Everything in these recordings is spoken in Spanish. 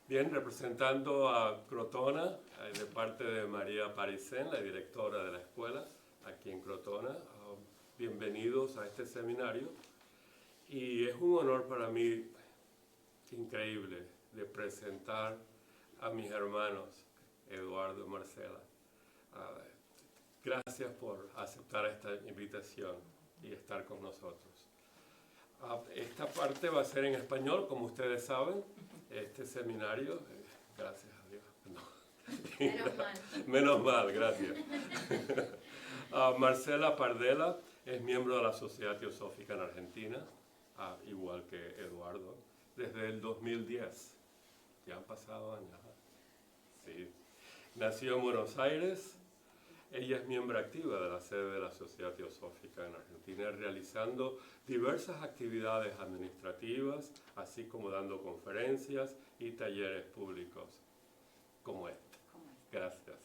Bien, representando a Crotona, de parte de María Parisén, la directora de la escuela aquí en Crotona. Bienvenidos a este seminario y es un honor para mí increíble de presentar a mis hermanos Eduardo y Marcela. Gracias por aceptar esta invitación y estar con nosotros. Esta parte va a ser en español, como ustedes saben, este seminario, gracias a Dios. No. Menos mal. Menos mal, gracias. Marcela Pardela es miembro de la Sociedad Teosófica en Argentina, igual que Eduardo, desde el 2010. Ya han pasado años. Sí. Nació en Buenos Aires. Ella es miembro activa de la sede de la Sociedad Teosófica en Argentina, realizando diversas actividades administrativas, así como dando conferencias y talleres públicos, como este. Gracias.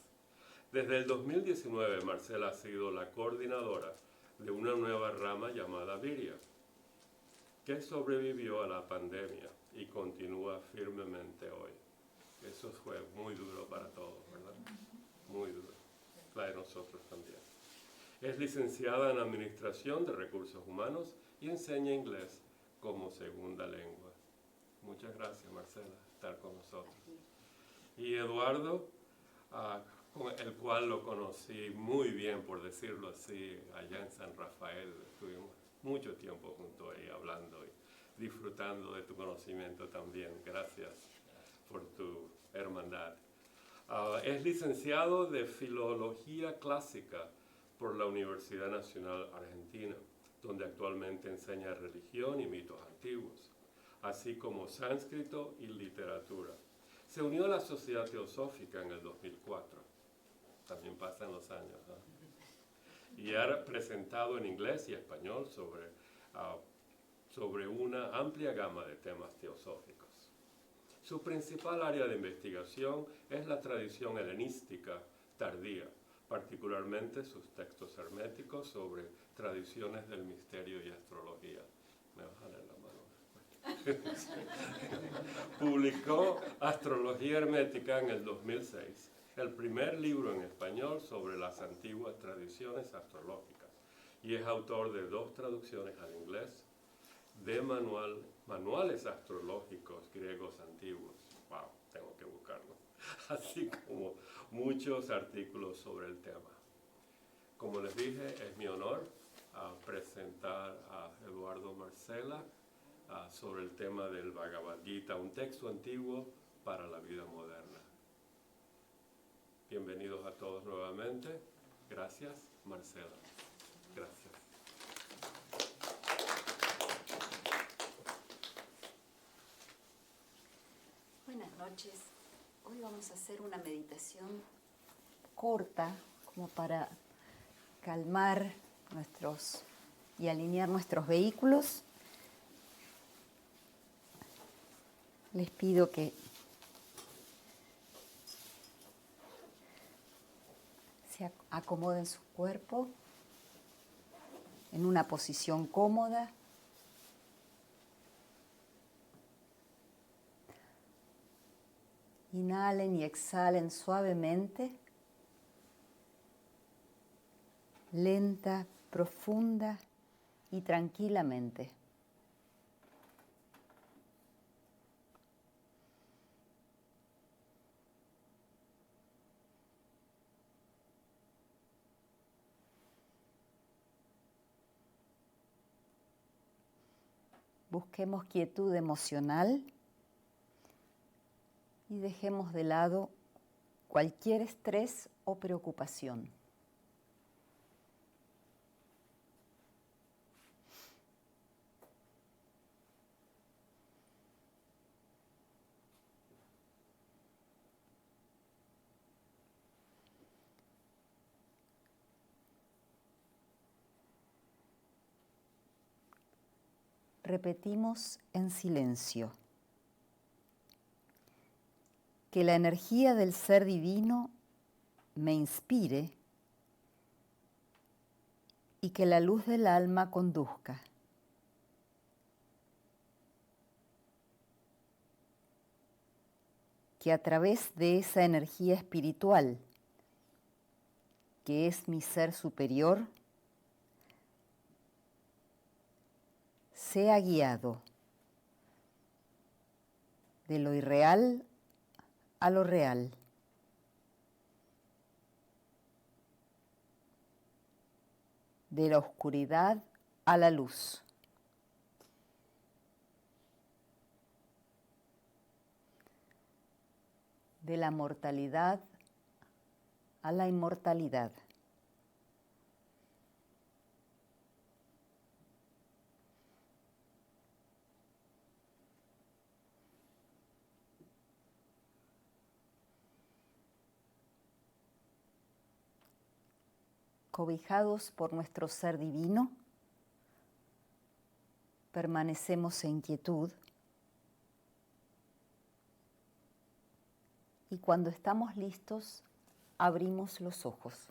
Desde el 2019, Marcela ha sido la coordinadora de una nueva rama llamada Viria, que sobrevivió a la pandemia y continúa firmemente hoy. Eso fue muy duro para todos, ¿verdad? Muy duro. La de nosotros también. Es licenciada en Administración de Recursos Humanos y enseña inglés como segunda lengua. Muchas gracias, Marcela, por estar con nosotros. Y Eduardo, con el cual lo conocí muy bien, por decirlo así, allá en San Rafael. Estuvimos mucho tiempo juntos ahí hablando y disfrutando de tu conocimiento también. Gracias por tu hermandad. Es licenciado de Filología Clásica por la Universidad Nacional Argentina, donde actualmente enseña religión y mitos antiguos, así como sánscrito y literatura. Se unió a la Sociedad Teosófica en el 2004. También pasan los años, ¿no? Y ha presentado en inglés y español sobre una amplia gama de temas teosóficos. Su principal área de investigación es la tradición helenística tardía, particularmente sus textos herméticos sobre tradiciones del misterio y astrología. Me vas a leer la mano. Publicó Astrología Hermética en el 2006, el primer libro en español sobre las antiguas tradiciones astrológicas, y es autor de 2 traducciones al inglés de manuales astrológicos griegos antiguos. Wow, tengo que buscarlo. Así como muchos artículos sobre el tema. Como les dije, es mi honor presentar a Eduardo Marcela sobre el tema del Bhagavad Gita, un texto antiguo para la vida moderna. Bienvenidos a todos nuevamente. Gracias, Marcela. Gracias. Buenas noches. Hoy vamos a hacer una meditación corta, como para calmar y alinear nuestros vehículos. Les pido que se acomoden su cuerpo en una posición cómoda. Inhalen y exhalen suavemente, lenta, profunda y tranquilamente. Busquemos quietud emocional y dejemos de lado cualquier estrés o preocupación. Repetimos en silencio. Que la energía del Ser Divino me inspire y que la luz del alma conduzca. que a través de esa energía espiritual, que es mi ser superior, sea guiado de lo irreal a lo real, de la oscuridad a la luz. De la mortalidad a la inmortalidad. Cobijados por nuestro ser divino, permanecemos en quietud y cuando estamos listos, abrimos los ojos.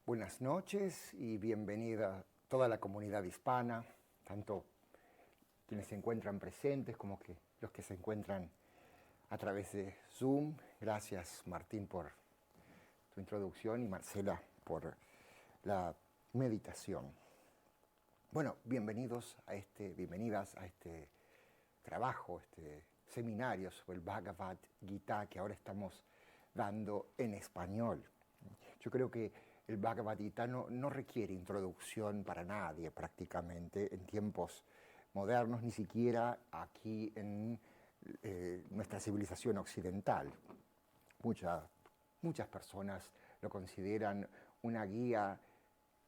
Buenas noches y bienvenida a toda la comunidad hispana, tanto quienes se encuentran presentes como los que se encuentran a través de Zoom. Gracias, Martín, por tu introducción y Marcela por la meditación. Bueno, bienvenidas a este trabajo, este seminario sobre el Bhagavad Gita que ahora estamos dando en español. Yo creo que el Bhagavad Gita no requiere introducción para nadie prácticamente en tiempos modernos, ni siquiera aquí en nuestra civilización occidental. Muchas personas lo consideran una guía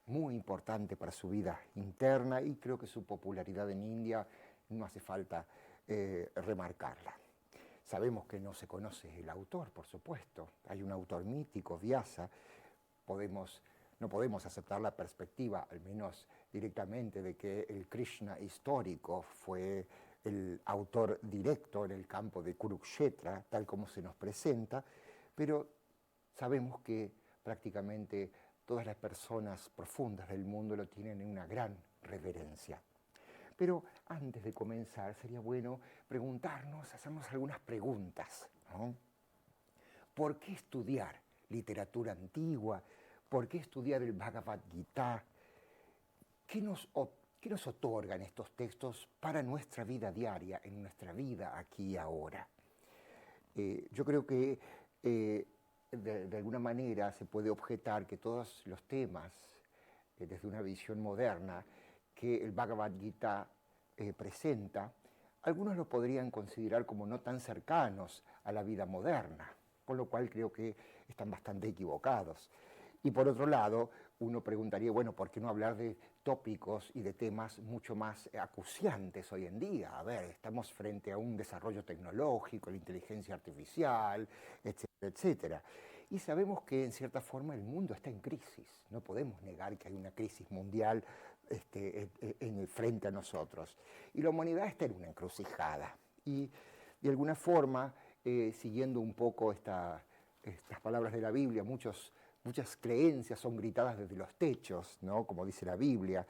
muy importante para su vida interna y creo que su popularidad en India no hace falta remarcarla. Sabemos que no se conoce el autor, por supuesto. Hay un autor mítico, Vyasa. No podemos aceptar la perspectiva, al menos directamente, de que el Krishna histórico fue el autor directo en el campo de Kurukshetra, tal como se nos presenta, pero sabemos que prácticamente todas las personas profundas del mundo lo tienen en una gran reverencia. Pero antes de comenzar, sería bueno hacernos algunas preguntas, ¿no? ¿Por qué estudiar literatura antigua? ¿Por qué estudiar el Bhagavad Gita? ¿Qué nos otorgan estos textos para nuestra vida diaria, en nuestra vida aquí y ahora? Yo creo que de alguna manera se puede objetar que todos los temas, desde una visión moderna, que el Bhagavad Gita presenta, algunos lo podrían considerar como no tan cercanos a la vida moderna, con lo cual creo que están bastante equivocados. Y por otro lado, uno preguntaría, bueno, ¿por qué no hablar de tópicos y de temas mucho más acuciantes hoy en día? A ver, estamos frente a un desarrollo tecnológico, la inteligencia artificial, etcétera, etcétera. Y sabemos que en cierta forma el mundo está en crisis. No podemos negar que hay una crisis mundial frente a nosotros. Y la humanidad está en una encrucijada. Y de alguna forma, siguiendo un poco estas palabras de la Biblia, muchas creencias son gritadas desde los techos, ¿no? Como dice la Biblia,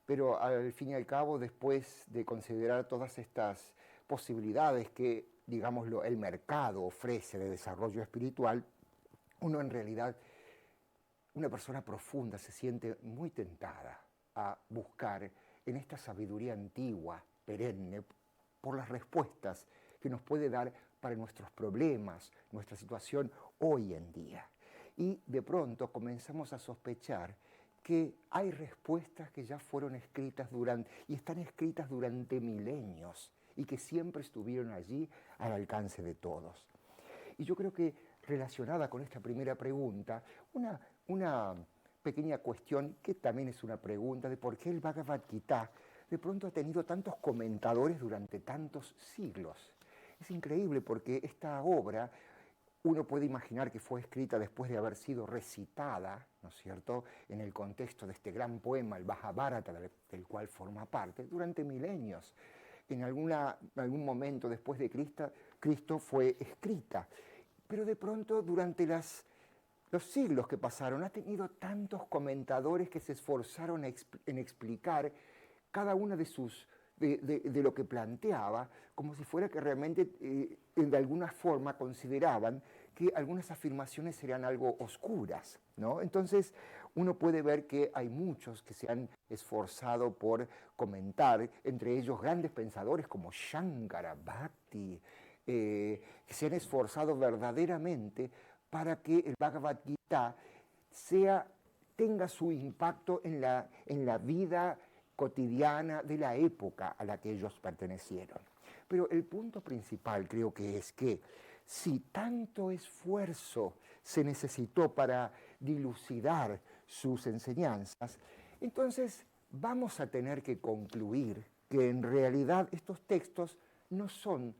pero al fin y al cabo, después de considerar todas estas posibilidades que, digámoslo, el mercado ofrece de desarrollo espiritual, uno en realidad, una persona profunda se siente muy tentada a buscar en esta sabiduría antigua, perenne, por las respuestas que nos puede dar para nuestros problemas, nuestra situación hoy en día. Y de pronto comenzamos a sospechar que hay respuestas que ya fueron escritas y están escritas durante milenios y que siempre estuvieron allí al alcance de todos. Y yo creo que relacionada con esta primera pregunta, una pequeña cuestión que también es una pregunta de por qué el Bhagavad Gita de pronto ha tenido tantos comentadores durante tantos siglos. Es increíble porque esta obra uno puede imaginar que fue escrita después de haber sido recitada, ¿no es cierto?, en el contexto de este gran poema, el Mahabharata, del cual forma parte, durante milenios. En algún momento después de Cristo fue escrita, pero de pronto durante los siglos que pasaron ha tenido tantos comentadores que se esforzaron en explicar cada una de lo que planteaba, como si fuera que realmente de alguna forma consideraban que algunas afirmaciones serían algo oscuras, ¿no? Entonces uno puede ver que hay muchos que se han esforzado por comentar, entre ellos grandes pensadores como Shankara, Bhakti, que se han esforzado verdaderamente para que el Bhagavad Gita tenga su impacto en la vida cotidiana de la época a la que ellos pertenecieron. Pero el punto principal creo que es que si tanto esfuerzo se necesitó para dilucidar sus enseñanzas, entonces vamos a tener que concluir que en realidad estos textos no son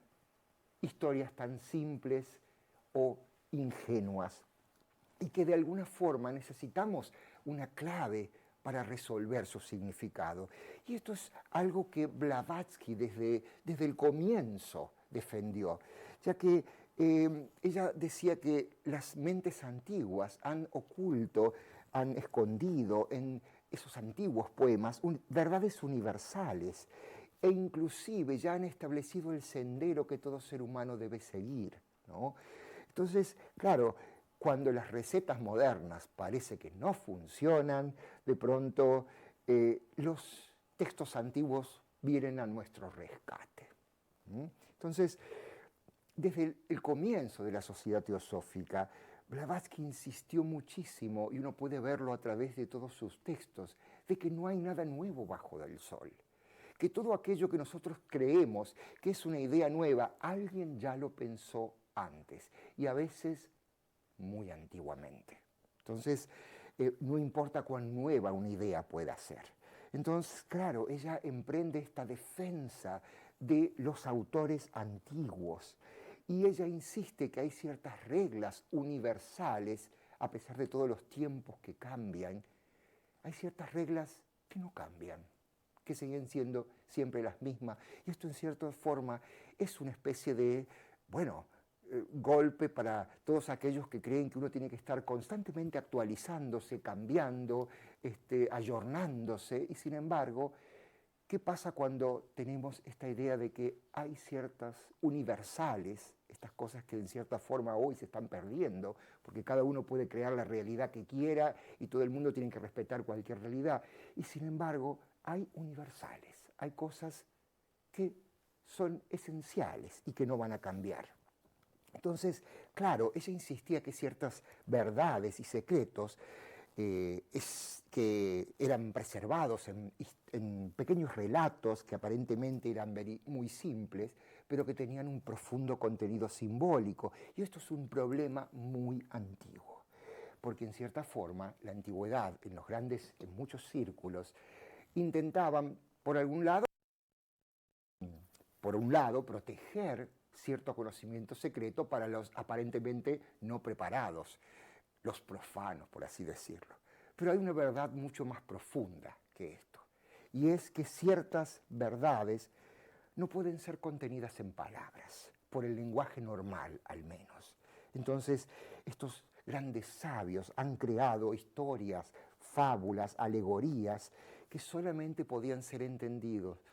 historias tan simples o ingenuas y que de alguna forma necesitamos una clave para resolver su significado. Y esto es algo que Blavatsky desde el comienzo defendió, ya que ella decía que las mentes antiguas han escondido en esos antiguos poemas verdades universales e inclusive ya han establecido el sendero que todo ser humano debe seguir, ¿no? Entonces, claro, cuando las recetas modernas parece que no funcionan, de pronto los textos antiguos vienen a nuestro rescate. Entonces, desde el comienzo de la sociedad teosófica, Blavatsky insistió muchísimo, y uno puede verlo a través de todos sus textos, de que no hay nada nuevo bajo del sol, que todo aquello que nosotros creemos que es una idea nueva, alguien ya lo pensó antes, y a veces muy antiguamente. Entonces, no importa cuán nueva una idea pueda ser. Entonces, claro, ella emprende esta defensa de los autores antiguos y ella insiste que hay ciertas reglas universales, a pesar de todos los tiempos que cambian, hay ciertas reglas que no cambian, que siguen siendo siempre las mismas. Y esto en cierta forma es una especie de, golpe para todos aquellos que creen que uno tiene que estar constantemente actualizándose, cambiando, ayornándose, y sin embargo, ¿qué pasa cuando tenemos esta idea de que hay ciertas universales, estas cosas que en cierta forma hoy se están perdiendo, porque cada uno puede crear la realidad que quiera y todo el mundo tiene que respetar cualquier realidad, y sin embargo hay universales, hay cosas que son esenciales y que no van a cambiar? Entonces, claro, ella insistía que ciertas verdades y secretos que eran preservados en pequeños relatos que aparentemente eran muy simples, pero que tenían un profundo contenido simbólico. Y esto es un problema muy antiguo, porque en cierta forma la antigüedad, en muchos círculos, intentaban, por un lado, proteger cierto conocimiento secreto para los aparentemente no preparados, los profanos, por así decirlo. Pero hay una verdad mucho más profunda que esto, y es que ciertas verdades no pueden ser contenidas en palabras, por el lenguaje normal al menos. Entonces, estos grandes sabios han creado historias, fábulas, alegorías, que solamente podían ser entendidos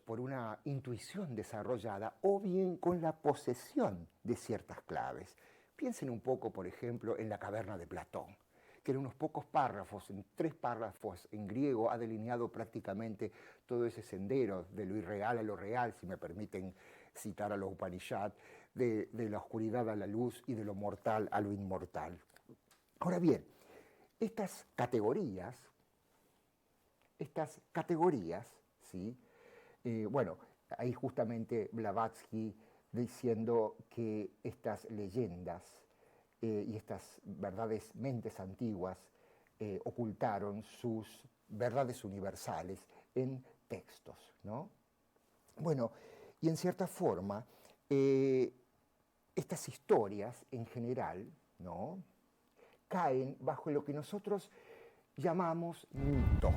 por una intuición desarrollada o bien con la posesión de ciertas claves. Piensen un poco, por ejemplo, en la caverna de Platón, que en unos pocos párrafos, en 3 párrafos en griego, ha delineado prácticamente todo ese sendero de lo irreal a lo real, si me permiten citar a los Upanishad, de la oscuridad a la luz y de lo mortal a lo inmortal. Ahora bien, estas categorías, ¿sí? Ahí justamente Blavatsky diciendo que estas leyendas y estas verdades mentes antiguas ocultaron sus verdades universales en textos, ¿no? Bueno, y en cierta forma, estas historias en general, ¿no?, caen bajo lo que nosotros llamamos mito.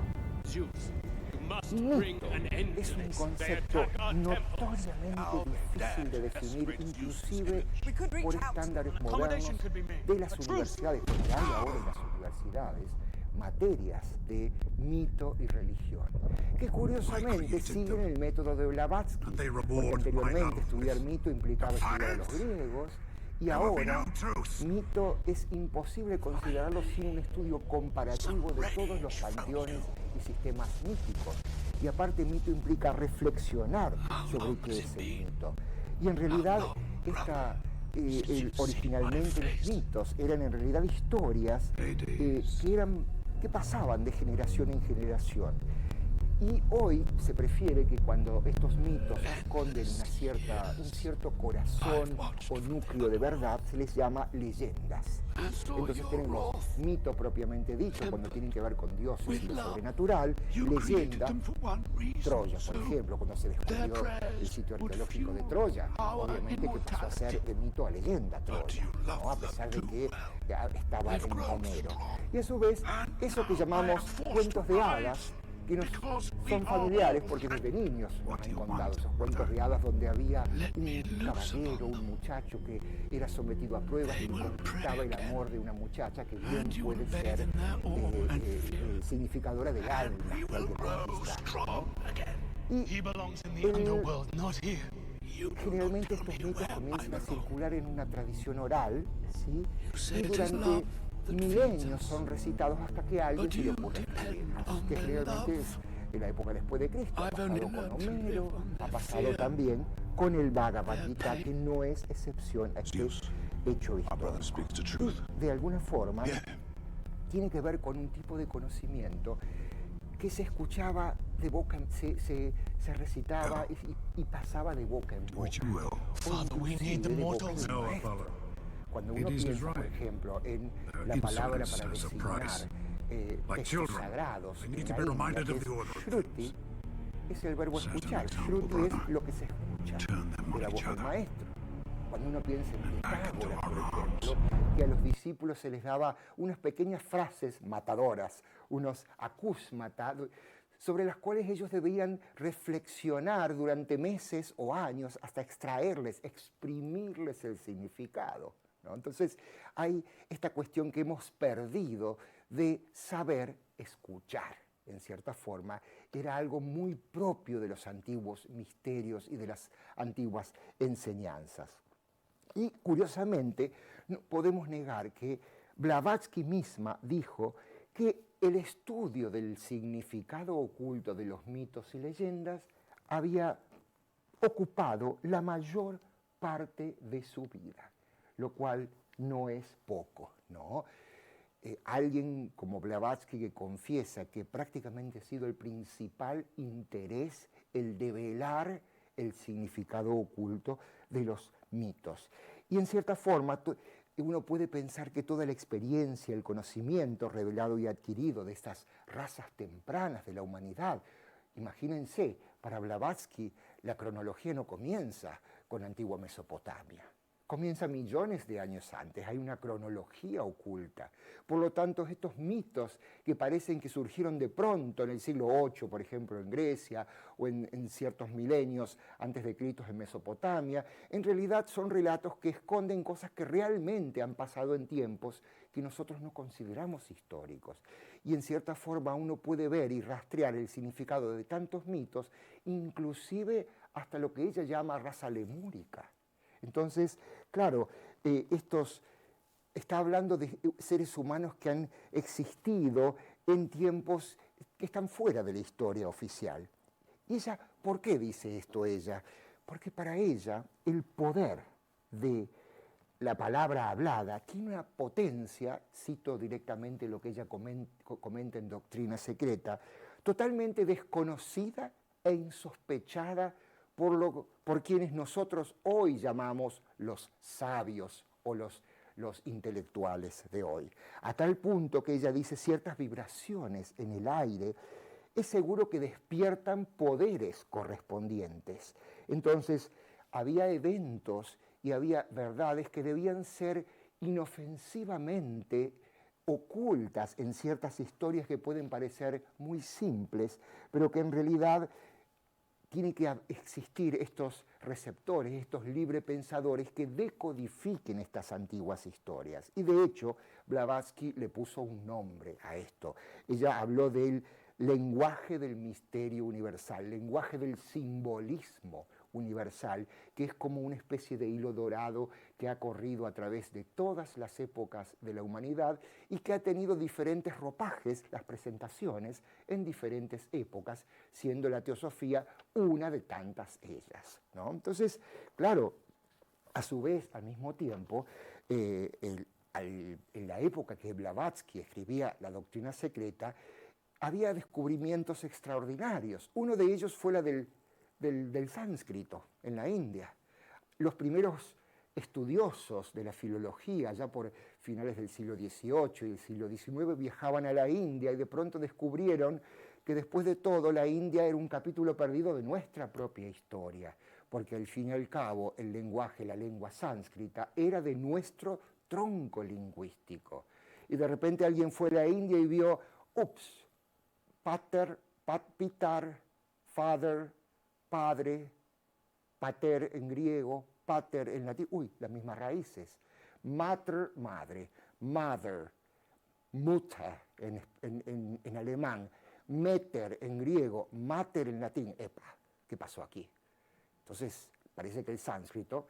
Mito es un concepto notoriamente difícil de definir, inclusive por estándares modernos de las universidades, porque hay ahora en las universidades materias de mito y religión, que curiosamente siguen el método de Blavatsky, porque anteriormente estudiar mito implicaba estudiar a los griegos, y ahora mito es imposible considerarlo sin un estudio comparativo de todos los panteones y sistemas místicos. Y aparte mito implica reflexionar sobre qué es el mito. Y en realidad originalmente los mitos eran en realidad historias que pasaban de generación en generación. Y hoy se prefiere que cuando estos mitos esconden un cierto corazón o núcleo de verdad, se les llama leyendas. Entonces tenemos mito propiamente dicho, cuando tienen que ver con dioses y lo sobrenatural, leyenda, Troya, por ejemplo, cuando se descubrió el sitio arqueológico de Troya, obviamente que pasó a ser de mito a leyenda Troya, ¿no?, a pesar de que estaba en Homero. Y a su vez, eso que llamamos cuentos de hadas, que nos son familiares porque desde niños nos han contado esos cuentos de hadas donde había un caballero, un muchacho que era sometido a pruebas y conquistaba el amor de una muchacha que bien puede ser significadora del alma que hay que conquistar, ¿no? Y generalmente estos mitos comienzan a circular en una tradición oral, ¿sí? Y durante milenios son recitados hasta que a alguien se le ocurre escribirlos, que realmente es en la época después de Cristo. Ha pasado con Homero, ha pasado también con el Bhagavad Gita, que no es excepción a este hecho histórico. Y de alguna forma tiene que ver con un tipo de conocimiento que se escuchaba de boca, se recitaba y pasaba de boca en boca. Cuando uno piensa, por ejemplo, en la palabra para designar textos sagrados en la India, que es Shruti, es el verbo escuchar. Shruti es lo que se escucha de la voz del maestro. Cuando uno piensa en Pitágoras, por ejemplo, que a los discípulos se les daba unas pequeñas frases matadoras, unos acúsmata, sobre las cuales ellos debían reflexionar durante meses o años hasta extraerles, exprimirles el significado, ¿no? Entonces hay esta cuestión que hemos perdido de saber escuchar. En cierta forma, era algo muy propio de los antiguos misterios y de las antiguas enseñanzas. Y curiosamente, no podemos negar que Blavatsky misma dijo que el estudio del significado oculto de los mitos y leyendas había ocupado la mayor parte de su vida, lo cual no es poco, ¿no? Alguien como Blavatsky que confiesa que prácticamente ha sido el principal interés el develar el significado oculto de los mitos. Y en cierta forma uno puede pensar que toda la experiencia, el conocimiento revelado y adquirido de estas razas tempranas de la humanidad, imagínense, para Blavatsky la cronología no comienza con antigua Mesopotamia. Comienza millones de años antes, hay una cronología oculta. Por lo tanto, estos mitos que parecen que surgieron de pronto en el siglo VIII, por ejemplo, en Grecia, o en ciertos milenios antes de Cristo en Mesopotamia, en realidad son relatos que esconden cosas que realmente han pasado en tiempos que nosotros no consideramos históricos. Y en cierta forma uno puede ver y rastrear el significado de tantos mitos, inclusive hasta lo que ella llama raza lemúrica. Entonces, claro, está hablando de seres humanos que han existido en tiempos que están fuera de la historia oficial. Y ella, ¿por qué dice esto ella? Porque para ella el poder de la palabra hablada tiene una potencia, cito directamente lo que ella comenta en Doctrina Secreta, totalmente desconocida e insospechada por quienes nosotros hoy llamamos los sabios o los intelectuales de hoy. A tal punto que ella dice ciertas vibraciones en el aire, es seguro que despiertan poderes correspondientes. Entonces, había eventos y había verdades que debían ser inofensivamente ocultas en ciertas historias que pueden parecer muy simples, pero que en realidad tiene que existir estos receptores, estos librepensadores que decodifiquen estas antiguas historias. Y de hecho, Blavatsky le puso un nombre a esto. Ella habló del lenguaje del misterio universal, lenguaje del simbolismo universal, que es como una especie de hilo dorado que ha corrido a través de todas las épocas de la humanidad y que ha tenido diferentes ropajes, las presentaciones, en diferentes épocas, siendo la teosofía una de tantas ellas, ¿no? Entonces, claro, a su vez, al mismo tiempo, en la época que Blavatsky escribía La doctrina secreta, había descubrimientos extraordinarios. Uno de ellos fue la del sánscrito en la India. Los primeros estudiosos de la filología, ya por finales del siglo XVIII y el siglo XIX, viajaban a la India y de pronto descubrieron que después de todo la India era un capítulo perdido de nuestra propia historia, porque al fin y al cabo el lenguaje, la lengua sánscrita, era de nuestro tronco lingüístico. Y de repente alguien fue a la India y vio, ups, pitar, father, padre, pater en griego, pater en latín, las mismas raíces. Mater, madre, mother, mutter en alemán, meter en griego, mater en latín. Epa, ¿qué pasó aquí? Entonces, parece que el sánscrito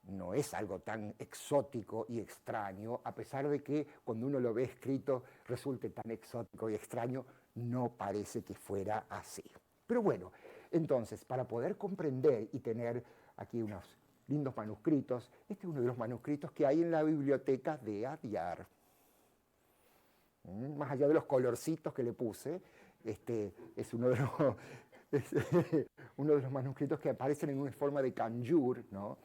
no es algo tan exótico y extraño, a pesar de que cuando uno lo ve escrito resulte tan exótico y extraño, no parece que fuera así. Pero bueno, entonces, para poder comprender y tener aquí unos lindos manuscritos, este es uno de los manuscritos que hay en la biblioteca de Adyar. Más allá de los colorcitos que le puse, es uno de los manuscritos que aparecen en una forma de kanjur, ¿no?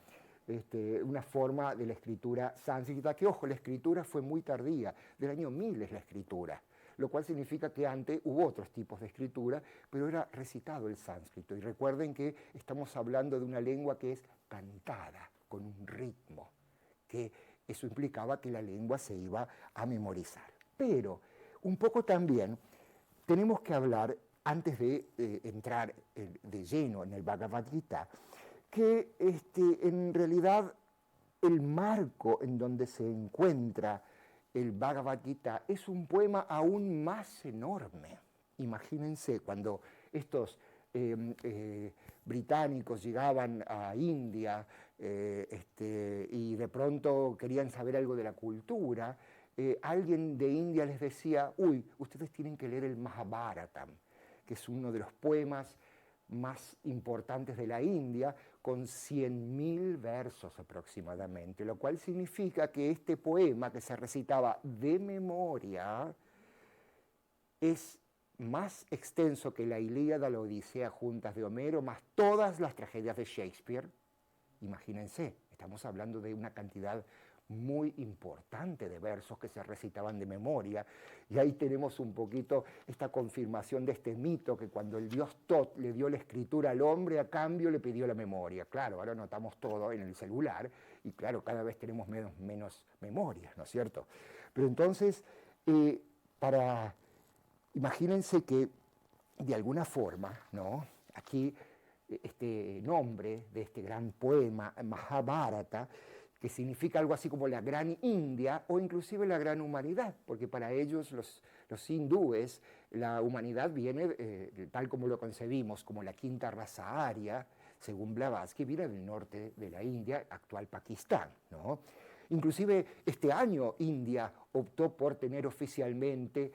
Una forma de la escritura sánscrita, que ojo, la escritura fue muy tardía, del año 1000 es la escritura, lo cual significa que antes hubo otros tipos de escritura, pero era recitado el sánscrito. Y recuerden que estamos hablando de una lengua que es cantada, con un ritmo, que eso implicaba que la lengua se iba a memorizar. Pero un poco también tenemos que hablar, antes de entrar de lleno en el Bhagavad Gita, que en realidad el marco en donde se encuentra el Bhagavad Gita es un poema aún más enorme. Imagínense cuando estos británicos llegaban a India y de pronto querían saber algo de la cultura, alguien de India les decía, ustedes tienen que leer el Mahabharata, que es uno de los poemas más importantes de la India, con 100.000 versos aproximadamente, lo cual significa que este poema, que se recitaba de memoria, es más extenso que la Ilíada, la Odisea juntas de Homero, más todas las tragedias de Shakespeare. Imagínense, estamos hablando de una cantidad muy importante de versos que se recitaban de memoria, y ahí tenemos un poquito esta confirmación de este mito que cuando el dios Tot le dio la escritura al hombre, a cambio le pidió la memoria. Claro, ahora anotamos todo en el celular y claro, cada vez tenemos menos memoria, ¿no es cierto? Pero entonces, imagínense que de alguna forma, ¿no? Aquí este nombre de este gran poema, Mahabharata, que significa algo así como la gran India o inclusive la gran humanidad, porque para ellos los hindúes la humanidad viene, tal como lo concebimos, como la quinta raza aria, según Blavatsky, viene del norte de la India, actual Pakistán, ¿no? Inclusive este año India optó por tener oficialmente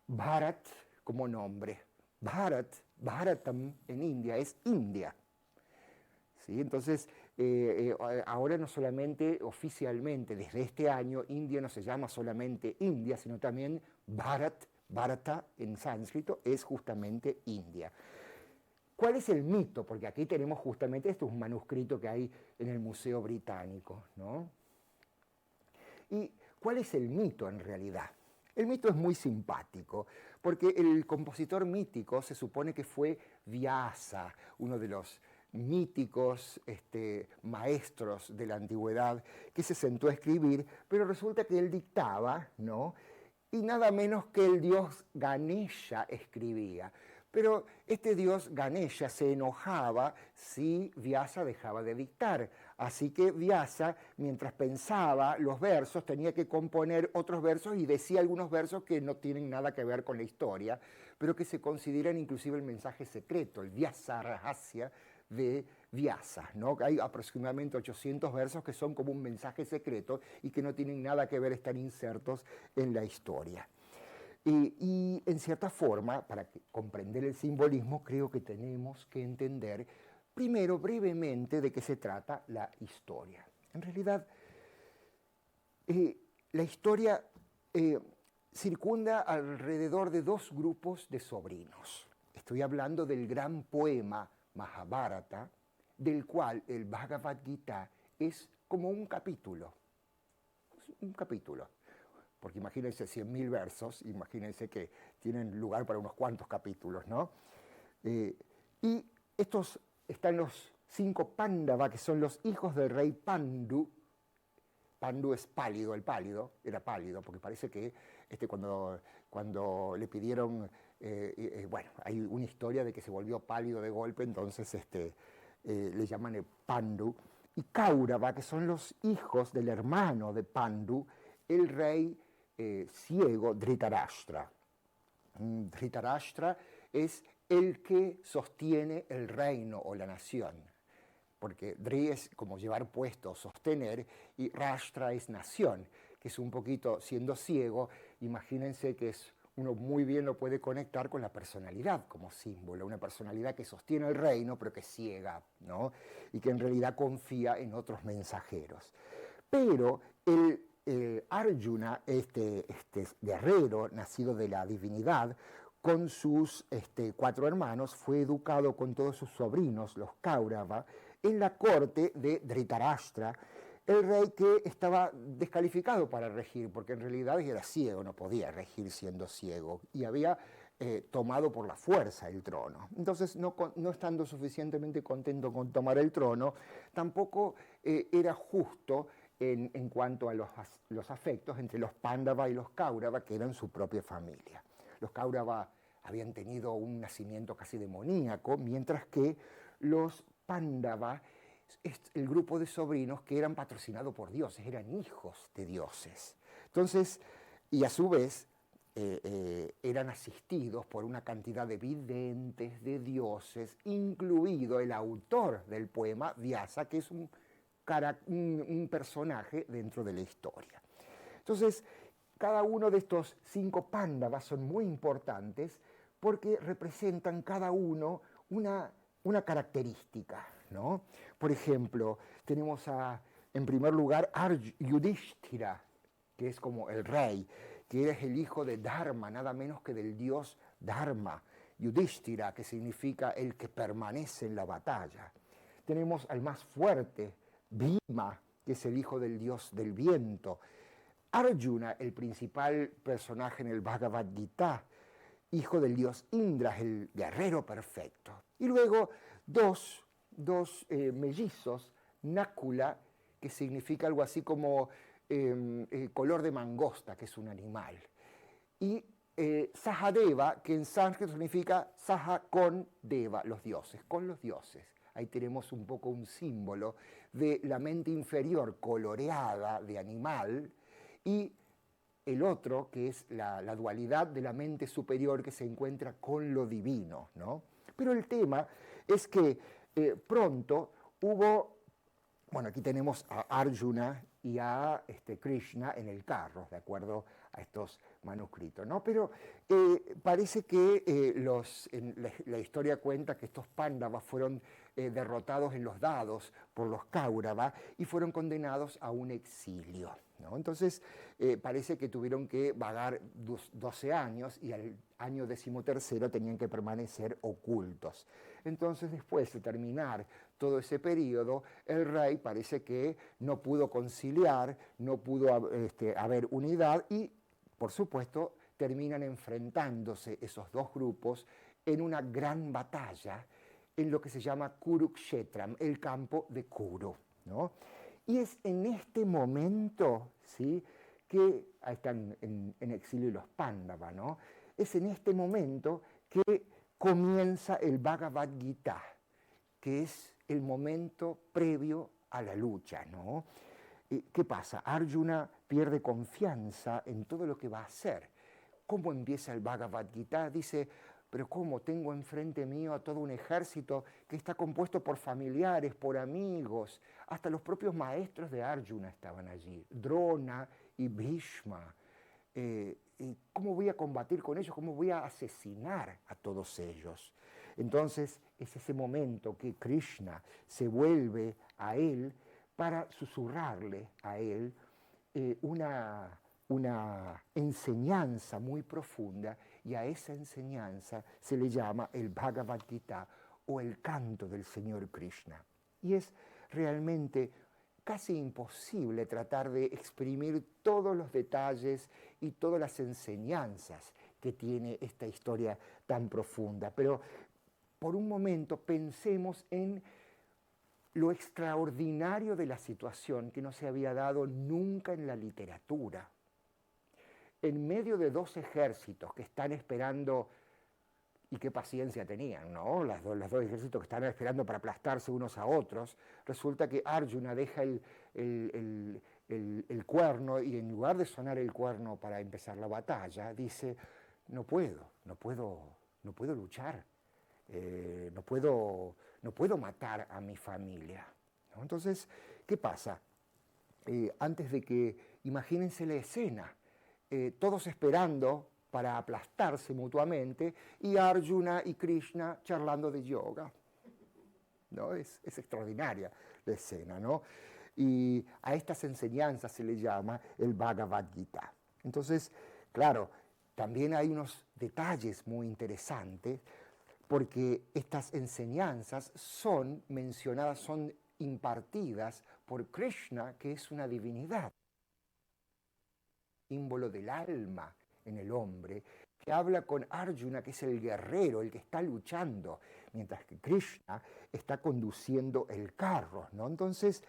Bharat como nombre. Bharatam en India es India. ¿Sí? Entonces, ahora no solamente oficialmente, desde este año, India no se llama solamente India, sino también Bharata en sánscrito es justamente India. ¿Cuál es el mito? Porque aquí tenemos justamente, esto es un manuscrito que hay en el Museo Británico, ¿no? ¿Y cuál es el mito en realidad? El mito es muy simpático, porque el compositor mítico se supone que fue Vyasa, uno de los míticos maestros de la antigüedad, que se sentó a escribir, pero resulta que él dictaba, ¿no? Y nada menos que el dios Ganesha escribía. Pero este dios Ganesha se enojaba si Vyasa dejaba de dictar. Así que Vyasa, mientras pensaba los versos, tenía que componer otros versos y decía algunos versos que no tienen nada que ver con la historia, pero que se consideran inclusive el mensaje secreto, el Vyasa Rahasya de Vyasa, ¿no? Hay aproximadamente 800 versos que son como un mensaje secreto y que no tienen nada que ver, están insertos en la historia. Y en cierta forma, para comprender el simbolismo, creo que tenemos que entender primero brevemente de qué se trata la historia. En realidad, la historia circunda alrededor de dos grupos de sobrinos. Estoy hablando del gran poema Mahabharata, del cual el Bhagavad Gita es como un capítulo. Un capítulo. Porque imagínense 100.000 versos, imagínense que tienen lugar para unos cuantos capítulos, ¿no? Y estos están los 5 Pándava, que son los hijos del rey Pandu. Pandu es pálido, el pálido, era pálido, porque parece que cuando le pidieron, bueno, hay una historia de que se volvió pálido de golpe, entonces le llaman el Pandu. Y Kaurava, que son los hijos del hermano de Pandu, el rey ciego Dhritarashtra. Dhritarashtra es el que sostiene el reino o la nación, porque Dhri es como llevar puesto, sostener, y Rashtra es nación, que es un poquito, siendo ciego, imagínense que uno muy bien lo puede conectar con la personalidad como símbolo, una personalidad que sostiene el reino pero que es ciega, ¿no? Y que en realidad confía en otros mensajeros. Pero Arjuna, este guerrero nacido de la divinidad, con sus 4 hermanos, fue educado con todos sus sobrinos, los Kaurava, en la corte de Dhritarashtra, el rey que estaba descalificado para regir, porque en realidad era ciego, no podía regir siendo ciego, y había tomado por la fuerza el trono. Entonces, no estando suficientemente contento con tomar el trono, tampoco era justo en cuanto a los afectos entre los Pándava y los Kaurava, que eran su propia familia. Los Kaurava habían tenido un nacimiento casi demoníaco, mientras que los Pándava, el grupo de sobrinos que eran patrocinados por dioses, eran hijos de dioses. Entonces, y a su vez, eran asistidos por una cantidad de videntes, de dioses, incluido el autor del poema, Vyasa, que es un personaje dentro de la historia. Entonces, cada uno de estos 5 Pándavas son muy importantes porque representan cada uno una característica, ¿no? Por ejemplo, tenemos en primer lugar Yudhishthira, que es como el rey, que es el hijo de Dharma, nada menos que del dios Dharma. Yudhishthira, que significa el que permanece en la batalla. Tenemos al más fuerte, Bhima, que es el hijo del dios del viento. Arjuna, el principal personaje en el Bhagavad Gita, hijo del dios Indra, el guerrero perfecto. Y luego dos mellizos, Nakula, que significa algo así como color de mangosta, que es un animal. Y Sahadeva, que en sánscrito significa Saha con Deva, los dioses, con los dioses. Ahí tenemos un poco un símbolo de la mente inferior coloreada de animal y el otro, que es la dualidad de la mente superior que se encuentra con lo divino, ¿no? Pero el tema es que pronto hubo, bueno, aquí tenemos a Arjuna y a Krishna en el carro, de acuerdo a estos manuscritos, ¿no? Pero parece que la historia cuenta que estos Pándavas fueron derrotados en los dados por los Kaurava y fueron condenados a un exilio, ¿no? Entonces parece que tuvieron que vagar 12 años y año 13º tenían que permanecer ocultos. Entonces, después de terminar todo ese periodo, el rey parece que no pudo conciliar, no pudo haber unidad y, por supuesto, terminan enfrentándose esos dos grupos en una gran batalla en lo que se llama Kurukshetram, el campo de Kuru, ¿no? Y es en este momento, ¿sí?, que ahí están en exilio los Pándava, ¿no? Es en este momento que comienza el Bhagavad Gita, que es el momento previo a la lucha, ¿no? ¿Qué pasa? Arjuna pierde confianza en todo lo que va a hacer. ¿Cómo empieza el Bhagavad Gita? Dice, pero ¿cómo? Tengo enfrente mío a todo un ejército que está compuesto por familiares, por amigos, hasta los propios maestros de Arjuna estaban allí, Drona y Bhishma. ¿Cómo voy a combatir con ellos? ¿Cómo voy a asesinar a todos ellos? Entonces es ese momento que Krishna se vuelve a él para susurrarle a él una enseñanza muy profunda, y a esa enseñanza se le llama el Bhagavad Gita o el canto del Señor Krishna. Y es realmente casi imposible tratar de exprimir todos los detalles y todas las enseñanzas que tiene esta historia tan profunda. Pero por un momento pensemos en lo extraordinario de la situación que no se había dado nunca en la literatura. En medio de dos ejércitos que están esperando, y qué paciencia tenían, ¿no? Los dos ejércitos que están esperando para aplastarse unos a otros, resulta que Arjuna deja el cuerno y en lugar de sonar el cuerno para empezar la batalla, dice, no puedo luchar, no puedo matar a mi familia, ¿no? Entonces, ¿qué pasa? Antes de que, imagínense la escena, todos esperando para aplastarse mutuamente, y Arjuna y Krishna charlando de yoga, ¿no? Es extraordinaria la escena, ¿no? Y a estas enseñanzas se le llama el Bhagavad Gita. Entonces, claro, también hay unos detalles muy interesantes, porque estas enseñanzas son mencionadas, son impartidas por Krishna, que es una divinidad, símbolo del alma en el hombre, que habla con Arjuna, que es el guerrero, el que está luchando, mientras que Krishna está conduciendo el carro, ¿no? Entonces,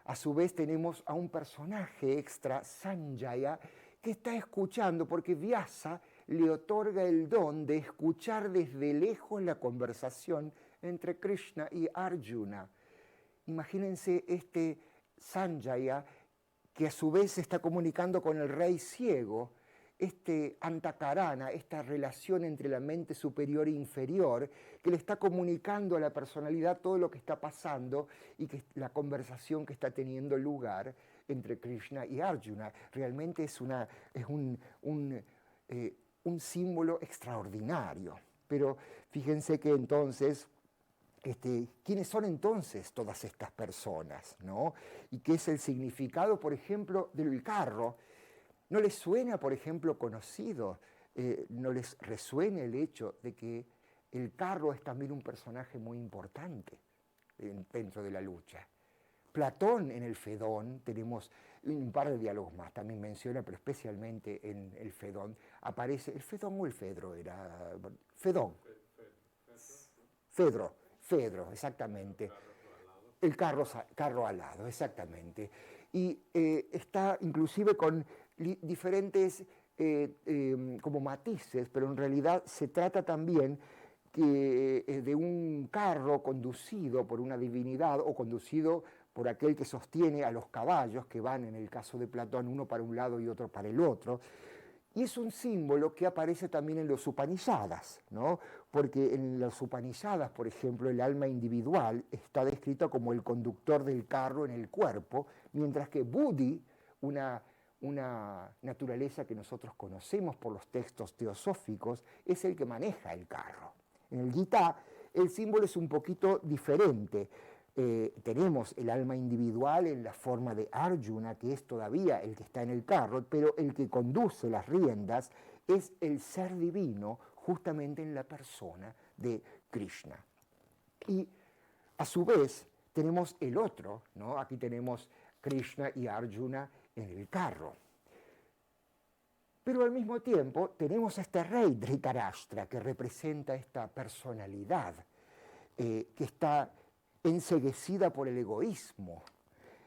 a su vez tenemos a un personaje extra, Sanjaya, que está escuchando, porque Vyasa le otorga el don de escuchar desde lejos la conversación entre Krishna y Arjuna. Imagínense este Sanjaya, que a su vez se está comunicando con el rey ciego, este antakarana, esta relación entre la mente superior e inferior, que le está comunicando a la personalidad todo lo que está pasando y que la conversación que está teniendo lugar entre Krishna y Arjuna. Realmente es un símbolo extraordinario. Pero fíjense que entonces, ¿quiénes son entonces todas estas personas, ¿no? ¿Y qué es el significado, por ejemplo, del carro? ¿No les suena, por ejemplo, conocido? ¿No les resuena el hecho de que el carro es también un personaje muy importante dentro de la lucha? Platón en el Fedón, tenemos un par de diálogos más, también menciona, pero especialmente en el Fedón, aparece, ¿el Fedón o el Fedro era? Fedón. Fedro, exactamente. El carro alado, exactamente. Y está inclusive con diferentes como matices, pero en realidad se trata también de un carro conducido por una divinidad o conducido por aquel que sostiene a los caballos que van, en el caso de Platón, uno para un lado y otro para el otro. Y es un símbolo que aparece también en los Upanishadas, ¿no? Porque en los Upanishadas, por ejemplo, el alma individual está descrita como el conductor del carro en el cuerpo, mientras que Buddhi, una naturaleza que nosotros conocemos por los textos teosóficos, es el que maneja el carro. En el Gita el símbolo es un poquito diferente. Tenemos el alma individual en la forma de Arjuna, que es todavía el que está en el carro, pero el que conduce las riendas es el ser divino justamente en la persona de Krishna. Y a su vez tenemos el otro, ¿no? Aquí tenemos Krishna y Arjuna en el carro. Pero al mismo tiempo tenemos a este rey Dhritarashtra que representa esta personalidad que está enceguecida por el egoísmo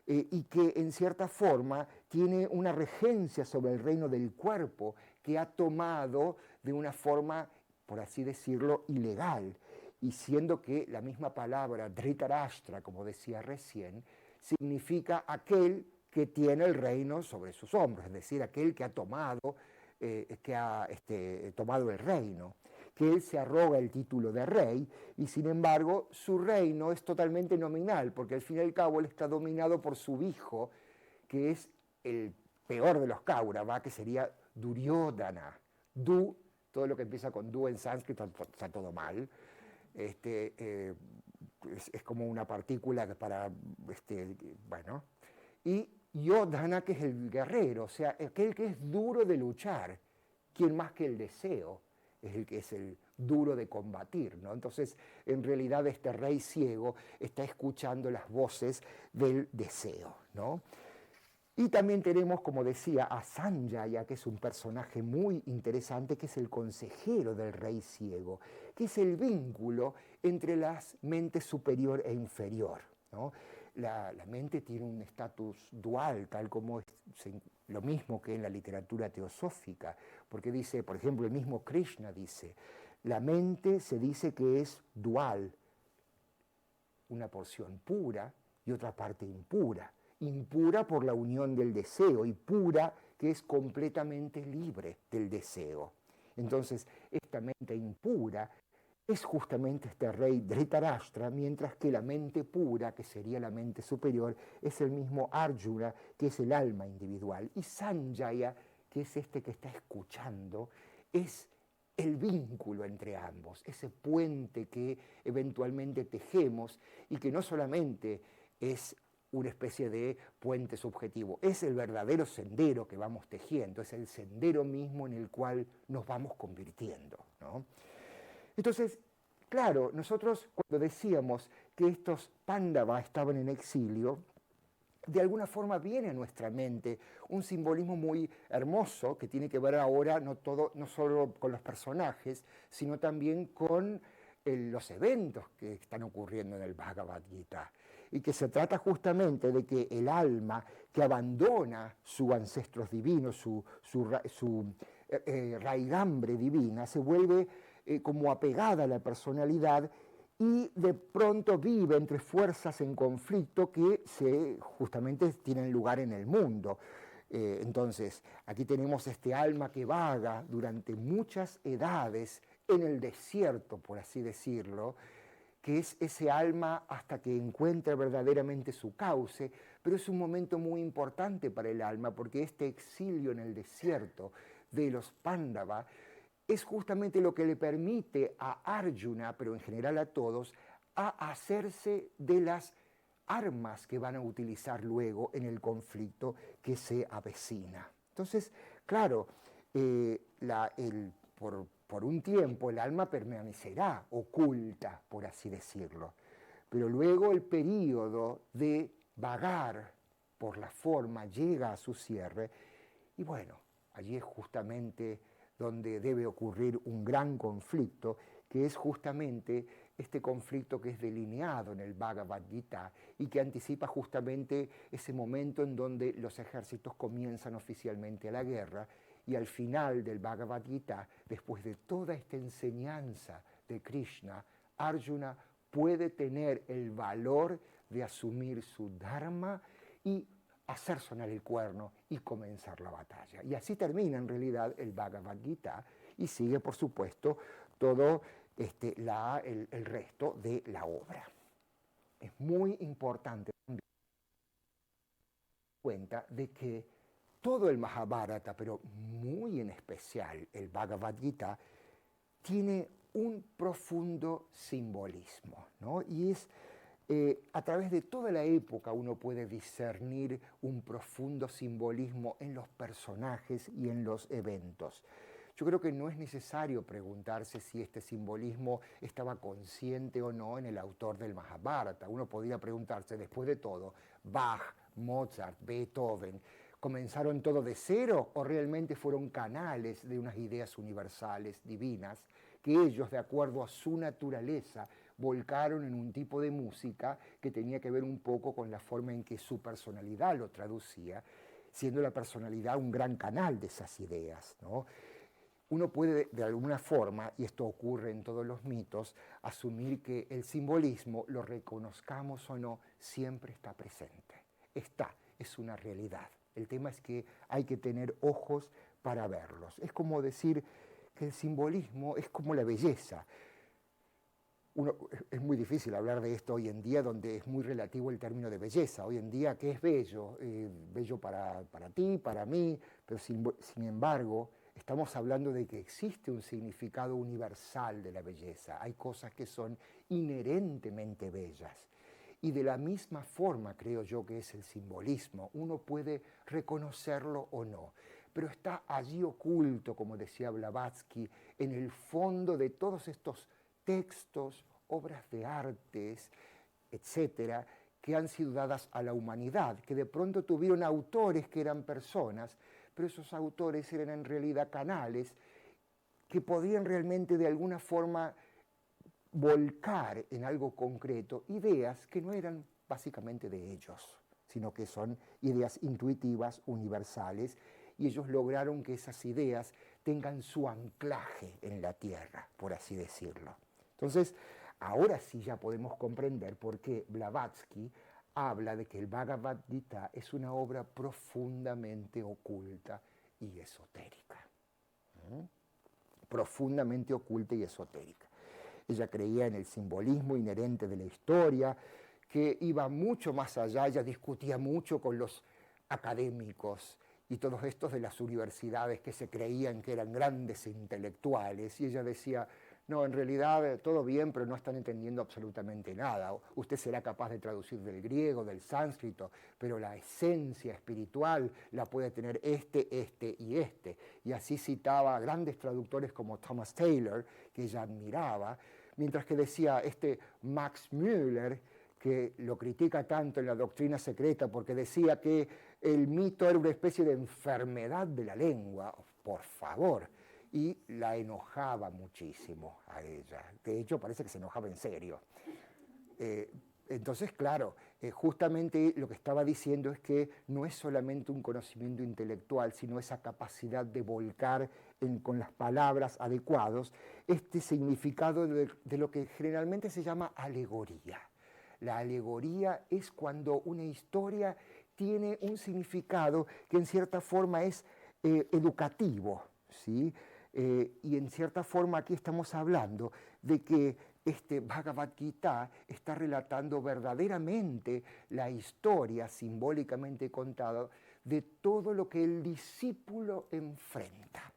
y que en cierta forma tiene una regencia sobre el reino del cuerpo que ha tomado de una forma, por así decirlo, ilegal. Y siendo que la misma palabra Dhritarashtra, como decía recién, significa aquel que tiene el reino sobre sus hombros, es decir, aquel que ha tomado el reino, que él se arroga el título de rey y sin embargo su reino es totalmente nominal, porque al fin y al cabo él está dominado por su hijo, que es el peor de los Kaurava, que sería Duryodhana. Todo lo que empieza con du en sánscrito está todo mal. Es como una partícula para, bueno, y Yodhana, que es el guerrero, o sea, aquel que es duro de luchar, quien más que el deseo es el que es el duro de combatir, ¿no? Entonces, en realidad este rey ciego está escuchando las voces del deseo, ¿no? Y también tenemos, como decía, a Sanjaya, que es un personaje muy interesante, que es el consejero del rey ciego, que es el vínculo entre las mentes superior e inferior, ¿no? La mente tiene un estatus dual, tal como es lo mismo que en la literatura teosófica, porque dice, por ejemplo, el mismo Krishna dice, la mente se dice que es dual, una porción pura y otra parte impura. Impura por la unión del deseo y pura que es completamente libre del deseo. Entonces, esta mente impura es justamente este rey Dhritarashtra, mientras que la mente pura, que sería la mente superior, es el mismo Arjuna, que es el alma individual. Y Sanjaya, que es este que está escuchando, es el vínculo entre ambos, ese puente que eventualmente tejemos y que no solamente es una especie de puente subjetivo, es el verdadero sendero que vamos tejiendo, es el sendero mismo en el cual nos vamos convirtiendo, ¿no? Entonces, claro, nosotros cuando decíamos que estos Pándavas estaban en exilio, de alguna forma viene a nuestra mente un simbolismo muy hermoso que tiene que ver ahora no solo con los personajes, sino también con los eventos que están ocurriendo en el Bhagavad Gita. Y que se trata justamente de que el alma que abandona sus ancestros divinos, su raigambre divina, se vuelve como apegada a la personalidad y de pronto vive entre fuerzas en conflicto que justamente tienen lugar en el mundo. Entonces, aquí tenemos este alma que vaga durante muchas edades en el desierto, por así decirlo, que es ese alma hasta que encuentra verdaderamente su cauce, pero es un momento muy importante para el alma porque este exilio en el desierto de los Pándava es justamente lo que le permite a Arjuna, pero en general a todos, a hacerse de las armas que van a utilizar luego en el conflicto que se avecina. Entonces, claro, por un tiempo el alma permanecerá oculta, por así decirlo, pero luego el período de vagar por la forma llega a su cierre y bueno, allí es justamente donde debe ocurrir un gran conflicto, que es justamente este conflicto que es delineado en el Bhagavad Gita y que anticipa justamente ese momento en donde los ejércitos comienzan oficialmente la guerra y al final del Bhagavad Gita, después de toda esta enseñanza de Krishna, Arjuna puede tener el valor de asumir su dharma y hacer sonar el cuerno y comenzar la batalla. Y así termina en realidad el Bhagavad Gita y sigue, por supuesto, todo el resto de la obra. Es muy importante también cuenta de que todo el Mahabharata, pero muy en especial el Bhagavad Gita, tiene un profundo simbolismo, ¿no? Y es a través de toda la época uno puede discernir un profundo simbolismo en los personajes y en los eventos. Yo creo que no es necesario preguntarse si este simbolismo estaba consciente o no en el autor del Mahabharata. Uno podría preguntarse, después de todo, Bach, Mozart, Beethoven, ¿comenzaron todo de cero o realmente fueron canales de unas ideas universales, divinas, que ellos, de acuerdo a su naturaleza, volcaron en un tipo de música que tenía que ver un poco con la forma en que su personalidad lo traducía, siendo la personalidad un gran canal de esas ideas, ¿no? Uno puede, de alguna forma, y esto ocurre en todos los mitos, asumir que el simbolismo, lo reconozcamos o no, siempre está presente. Está, es una realidad. El tema es que hay que tener ojos para verlos. Es como decir que el simbolismo es como la belleza. Es muy difícil hablar de esto hoy en día, donde es muy relativo el término de belleza. Hoy en día, ¿qué es bello? Bello para ti, para mí, pero sin embargo, estamos hablando de que existe un significado universal de la belleza. Hay cosas que son inherentemente bellas. Y de la misma forma, creo yo, que es el simbolismo, uno puede reconocerlo o no, pero está allí oculto, como decía Blavatsky, en el fondo de todos estos textos, obras de artes, etcétera, que han sido dadas a la humanidad, que de pronto tuvieron autores que eran personas, pero esos autores eran en realidad canales que podían realmente de alguna forma volcar en algo concreto ideas que no eran básicamente de ellos, sino que son ideas intuitivas, universales, y ellos lograron que esas ideas tengan su anclaje en la tierra, por así decirlo. Entonces, ahora sí ya podemos comprender por qué Blavatsky habla de que el Bhagavad Gita es una obra profundamente oculta y esotérica. Profundamente oculta y esotérica. Ella creía en el simbolismo inherente de la historia, que iba mucho más allá, ella discutía mucho con los académicos y todos estos de las universidades que se creían que eran grandes intelectuales, y ella decía, no, en realidad todo bien, pero no están entendiendo absolutamente nada. Usted será capaz de traducir del griego, del sánscrito, pero la esencia espiritual la puede tener este y este. Y así citaba a grandes traductores como Thomas Taylor, que ella admiraba, mientras que decía Max Müller, que lo critica tanto en la Doctrina Secreta porque decía que el mito era una especie de enfermedad de la lengua, por favor, y la enojaba muchísimo a ella. De hecho, parece que se enojaba en serio. Entonces, claro, justamente lo que estaba diciendo es que no es solamente un conocimiento intelectual, sino esa capacidad de volcar con las palabras adecuadas este significado de lo que generalmente se llama alegoría. La alegoría es cuando una historia tiene un significado que en cierta forma es educativo, ¿sí? Y en cierta forma aquí estamos hablando de que este Bhagavad Gita está relatando verdaderamente la historia simbólicamente contada de todo lo que el discípulo enfrenta.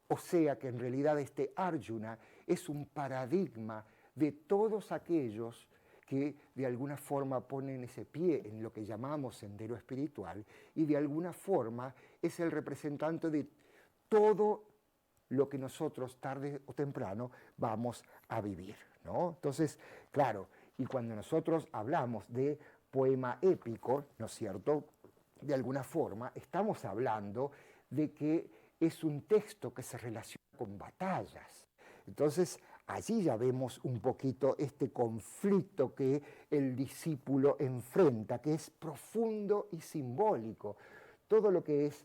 O sea que en realidad este Arjuna es un paradigma de todos aquellos que de alguna forma ponen ese pie en lo que llamamos sendero espiritual y de alguna forma es el representante de todo lo que nosotros tarde o temprano vamos a vivir, ¿no? Entonces, claro, y cuando nosotros hablamos de poema épico, ¿no es cierto?, de alguna forma estamos hablando de que es un texto que se relaciona con batallas. Entonces, allí ya vemos un poquito este conflicto que el discípulo enfrenta, que es profundo y simbólico. Todo lo que es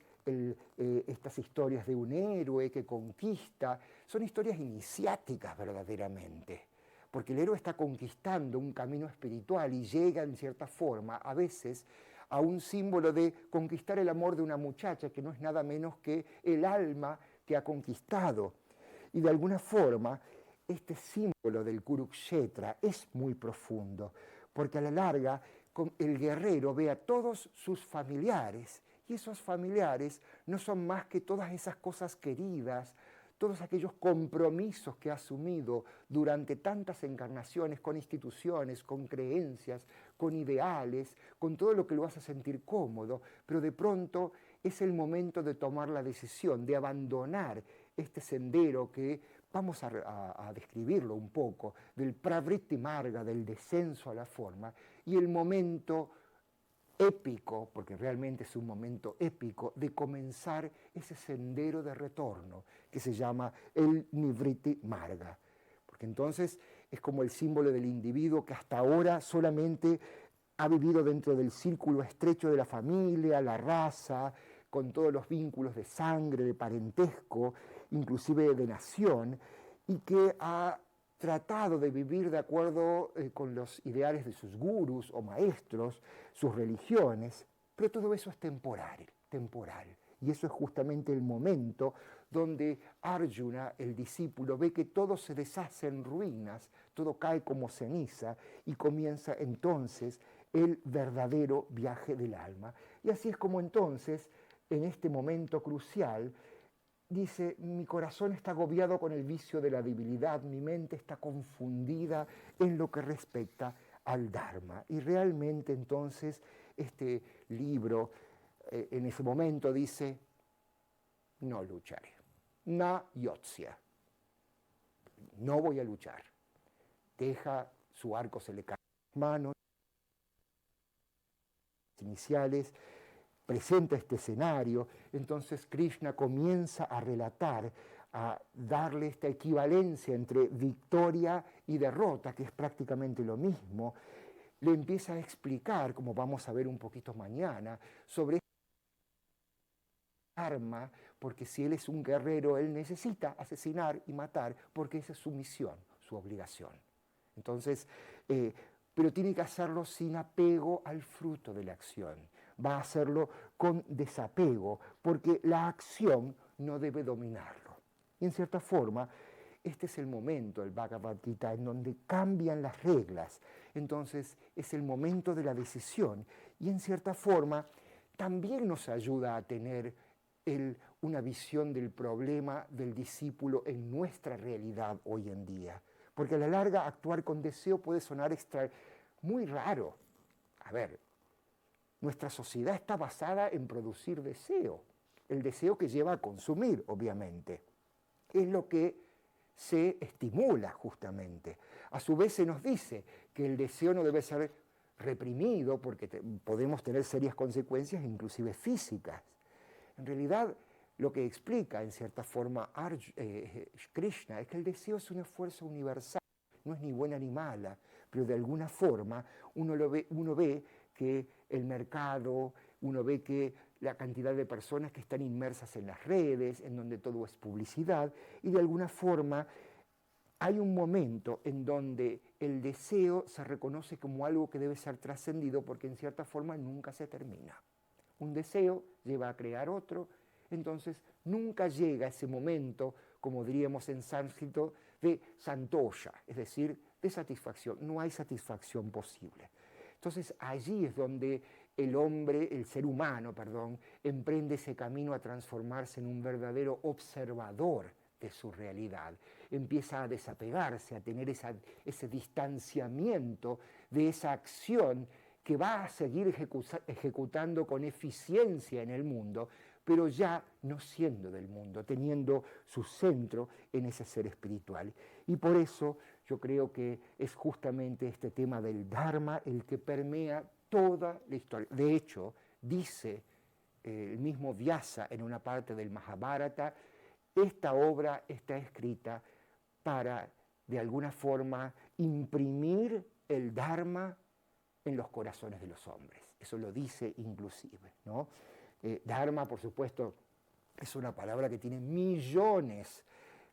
estas historias de un héroe que conquista son historias iniciáticas verdaderamente, porque el héroe está conquistando un camino espiritual y llega en cierta forma a veces a un símbolo de conquistar el amor de una muchacha que no es nada menos que el alma que ha conquistado. Y de alguna forma este símbolo del Kurukshetra es muy profundo, porque a la larga el guerrero ve a todos sus familiares, y esos familiares no son más que todas esas cosas queridas, todos aquellos compromisos que ha asumido durante tantas encarnaciones con instituciones, con creencias, con ideales, con todo lo que lo hace sentir cómodo, pero de pronto es el momento de tomar la decisión, de abandonar este sendero que vamos a describirlo un poco, del pravritti marga, del descenso a la forma, y el momento épico, porque realmente es un momento épico, de comenzar ese sendero de retorno que se llama el nivritti marga. Porque entonces es como el símbolo del individuo que hasta ahora solamente ha vivido dentro del círculo estrecho de la familia, la raza, con todos los vínculos de sangre, de parentesco, inclusive de nación, y que ha tratado de vivir de acuerdo con los ideales de sus gurús o maestros, sus religiones, pero todo eso es temporal. Y eso es justamente el momento donde Arjuna, el discípulo, ve que todo se deshace en ruinas, todo cae como ceniza y comienza entonces el verdadero viaje del alma. Y así es como entonces, en este momento crucial, dice, mi corazón está agobiado con el vicio de la debilidad, mi mente está confundida en lo que respecta al Dharma. Y realmente entonces este libro en ese momento dice, no lucharé, na yotsya, no voy a luchar. Deja su arco, se le cae las manos iniciales, presenta este escenario, entonces Krishna comienza a relatar, a darle esta equivalencia entre victoria y derrota, que es prácticamente lo mismo. Le empieza a explicar, como vamos a ver un poquito mañana, sobre este arma, porque si él es un guerrero, él necesita asesinar y matar, porque esa es su misión, su obligación. Entonces, pero tiene que hacerlo sin apego al fruto de la acción. Va a hacerlo con desapego, porque la acción no debe dominarlo. Y en cierta forma, este es el momento, el Bhagavad Gita, en donde cambian las reglas. Entonces, es el momento de la decisión. Y en cierta forma, también nos ayuda a tener una visión del problema del discípulo en nuestra realidad hoy en día. Porque a la larga, actuar con deseo puede sonar muy raro. A ver, nuestra sociedad está basada en producir deseo, el deseo que lleva a consumir, obviamente. Es lo que se estimula justamente. A su vez se nos dice que el deseo no debe ser reprimido porque podemos tener serias consecuencias, inclusive físicas. En realidad, lo que explica en cierta forma Krishna es que el deseo es una fuerza universal, no es ni buena ni mala, pero de alguna forma uno ve que el mercado, uno ve que la cantidad de personas que están inmersas en las redes, en donde todo es publicidad, y de alguna forma hay un momento en donde el deseo se reconoce como algo que debe ser trascendido porque en cierta forma nunca se termina. Un deseo lleva a crear otro, entonces nunca llega ese momento, como diríamos en sánscrito, de santosha, es decir, de satisfacción. No hay satisfacción posible. Entonces allí es donde el ser humano, emprende ese camino a transformarse en un verdadero observador de su realidad. Empieza a desapegarse, a tener ese distanciamiento de esa acción que va a seguir ejecutando con eficiencia en el mundo, pero ya no siendo del mundo, teniendo su centro en ese ser espiritual. Y por eso yo creo que es justamente este tema del Dharma el que permea toda la historia. De hecho, dice el mismo Vyasa en una parte del Mahabharata, esta obra está escrita para, de alguna forma, imprimir el Dharma en los corazones de los hombres. Eso lo dice inclusive, ¿no? Dharma, por supuesto, es una palabra que tiene millones,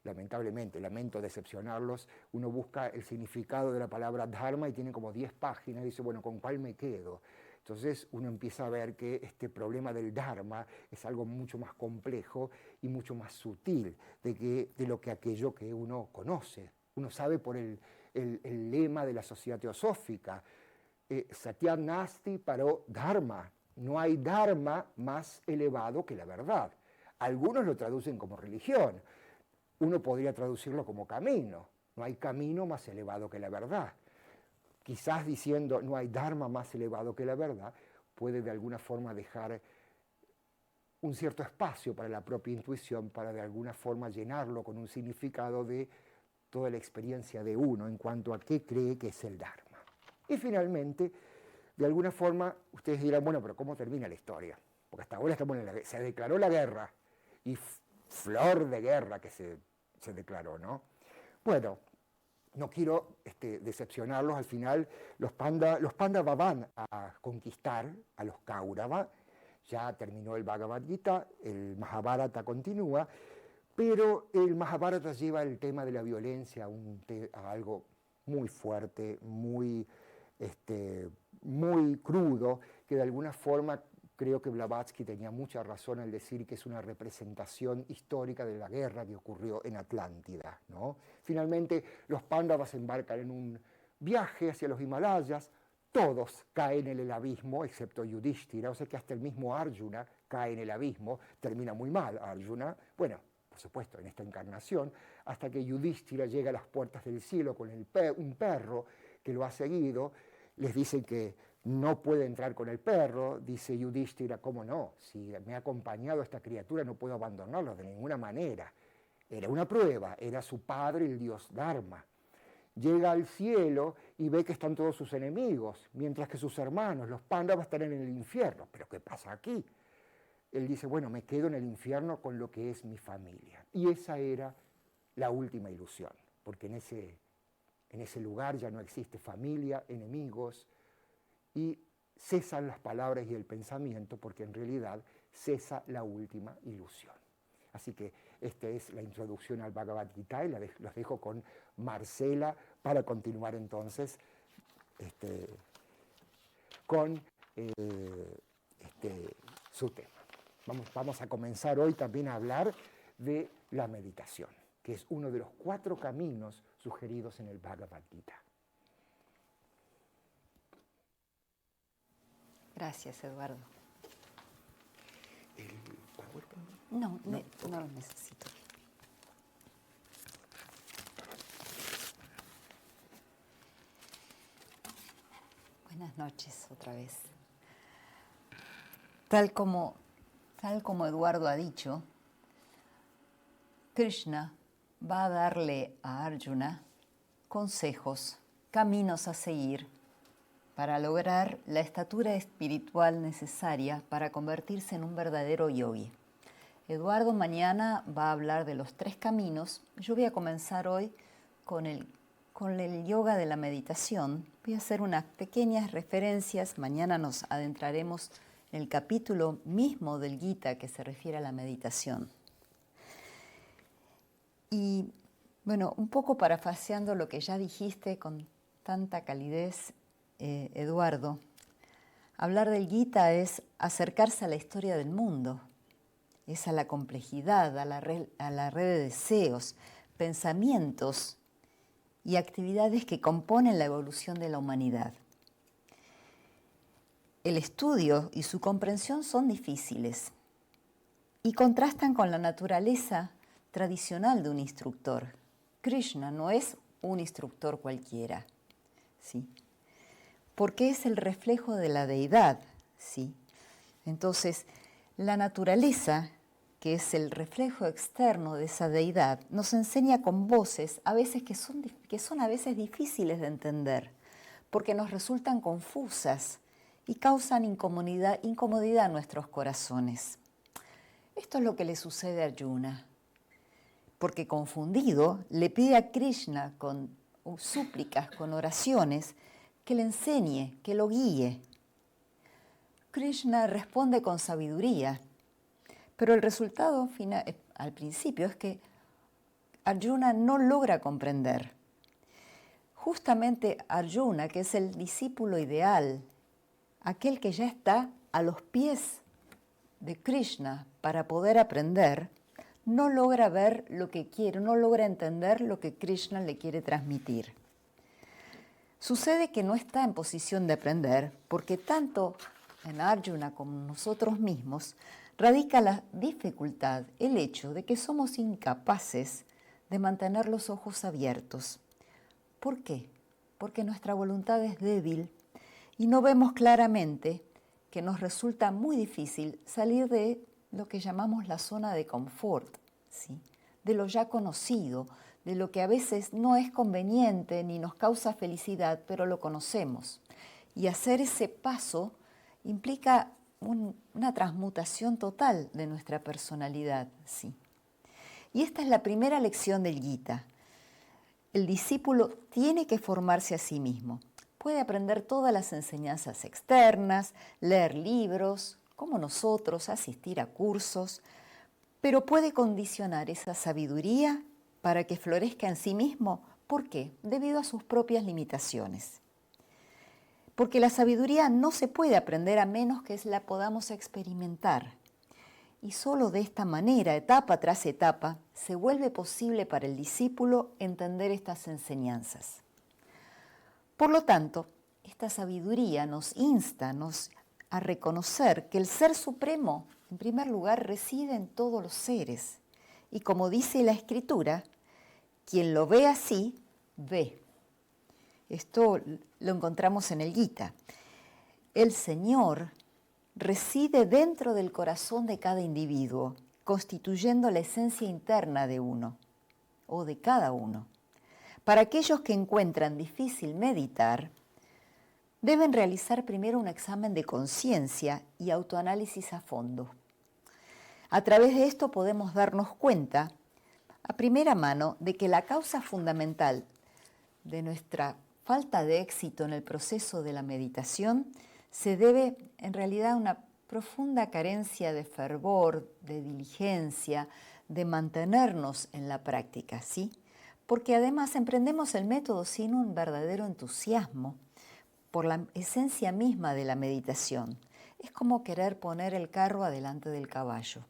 lamentablemente, lamento decepcionarlos, uno busca el significado de la palabra Dharma y tiene como 10 páginas y dice, bueno, ¿con cuál me quedo? Entonces uno empieza a ver que este problema del Dharma es algo mucho más complejo y mucho más sutil de lo que aquello que uno conoce. Uno sabe por el lema de la sociedad teosófica, Satyam Nasti Paro Dharma. No hay Dharma más elevado que la verdad. Algunos lo traducen como religión. Uno podría traducirlo como camino. No hay camino más elevado que la verdad. Quizás diciendo no hay Dharma más elevado que la verdad, puede de alguna forma dejar un cierto espacio para la propia intuición, para de alguna forma llenarlo con un significado de toda la experiencia de uno en cuanto a qué cree que es el Dharma. Y finalmente, de alguna forma, ustedes dirán, bueno, pero ¿cómo termina la historia? Porque hasta ahora estamos se declaró la guerra, y flor de guerra que se declaró, ¿no? Bueno, no quiero decepcionarlos, al final los Pandava van a conquistar a los Kaurava, ya terminó el Bhagavad Gita, el Mahabharata continúa, pero el Mahabharata lleva el tema de la violencia a algo muy fuerte, muy crudo, que de alguna forma creo que Blavatsky tenía mucha razón al decir que es una representación histórica de la guerra que ocurrió en Atlántida, ¿no? Finalmente, los Pándavas embarcan en un viaje hacia los Himalayas, todos caen en el abismo, excepto Yudhishthira, o sea que hasta el mismo Arjuna cae en el abismo, termina muy mal Arjuna, bueno, por supuesto, en esta encarnación, hasta que Yudhishthira llega a las puertas del cielo con un perro que lo ha seguido, les dicen que no puede entrar con el perro, dice Yudhishthira, ¿cómo no? Si me ha acompañado esta criatura no puedo abandonarlo de ninguna manera. Era una prueba, era su padre, el dios Dharma. Llega al cielo y ve que están todos sus enemigos, mientras que sus hermanos, los Pándavas, están en el infierno. ¿Pero qué pasa aquí? Él dice, bueno, me quedo en el infierno con lo que es mi familia. Y esa era la última ilusión, porque en ese lugar ya no existe familia, enemigos, y cesan las palabras y el pensamiento, porque en realidad cesa la última ilusión. Así que esta es la introducción al Bhagavad Gita y los dejo con Marcela para continuar entonces con su tema. Vamos a comenzar hoy también a hablar de la meditación, que es uno de los 4 caminos sugeridos en el Bhagavad Gita. Gracias, Eduardo. ¿El PowerPoint? No lo necesito. Buenas noches otra vez. Tal como Eduardo ha dicho, Krishna va a darle a Arjuna consejos, caminos a seguir para lograr la estatura espiritual necesaria para convertirse en un verdadero yogi. Eduardo mañana va a hablar de los 3 caminos. Yo voy a comenzar hoy con el yoga de la meditación. Voy a hacer unas pequeñas referencias. Mañana nos adentraremos en el capítulo mismo del Gita que se refiere a la meditación. Y bueno, un poco parafaseando lo que ya dijiste con tanta calidez, Eduardo, hablar del Gita es acercarse a la historia del mundo, es a la complejidad, a la red de deseos, pensamientos y actividades que componen la evolución de la humanidad. El estudio y su comprensión son difíciles y contrastan con la naturaleza tradicional de un instructor. Krishna no es un instructor cualquiera, ¿sí? Porque es el reflejo de la deidad, ¿sí? Entonces, la naturaleza, que es el reflejo externo de esa deidad, nos enseña con voces a veces que son a veces difíciles de entender, porque nos resultan confusas y causan incomodidad a nuestros corazones. Esto es lo que le sucede a Arjuna, porque confundido le pide a Krishna con súplicas, con oraciones, que le enseñe, que lo guíe. Krishna responde con sabiduría, pero el resultado final, al principio es que Arjuna no logra comprender. Justamente Arjuna, que es el discípulo ideal, aquel que ya está a los pies de Krishna para poder aprender, no logra ver lo que quiere, no logra entender lo que Krishna le quiere transmitir. Sucede que no está en posición de aprender porque tanto en Arjuna como en nosotros mismos radica la dificultad, el hecho de que somos incapaces de mantener los ojos abiertos. ¿Por qué? Porque nuestra voluntad es débil y no vemos claramente que nos resulta muy difícil salir de lo que llamamos la zona de confort, ¿sí? De lo ya conocido, de lo que a veces no es conveniente ni nos causa felicidad, pero lo conocemos. Y hacer ese paso implica una transmutación total de nuestra personalidad, ¿sí? Y esta es la primera lección del Gita. El discípulo tiene que formarse a sí mismo. Puede aprender todas las enseñanzas externas, leer libros, como nosotros, asistir a cursos, pero puede condicionar esa sabiduría para que florezca en sí mismo. ¿Por qué? Debido a sus propias limitaciones. Porque la sabiduría no se puede aprender a menos que la podamos experimentar. Y solo de esta manera, etapa tras etapa, se vuelve posible para el discípulo entender estas enseñanzas. Por lo tanto, esta sabiduría nos insta a reconocer que el Ser Supremo, en primer lugar, reside en todos los seres. Y como dice la Escritura, quien lo ve así, ve. Esto lo encontramos en el Gita. El Señor reside dentro del corazón de cada individuo, constituyendo la esencia interna de uno, o de cada uno. Para aquellos que encuentran difícil meditar, deben realizar primero un examen de conciencia y autoanálisis a fondo. A través de esto podemos darnos cuenta, a primera mano, de que la causa fundamental de nuestra falta de éxito en el proceso de la meditación se debe en realidad a una profunda carencia de fervor, de diligencia, de mantenernos en la práctica, ¿sí? Porque además emprendemos el método sin un verdadero entusiasmo por la esencia misma de la meditación. Es como querer poner el carro adelante del caballo.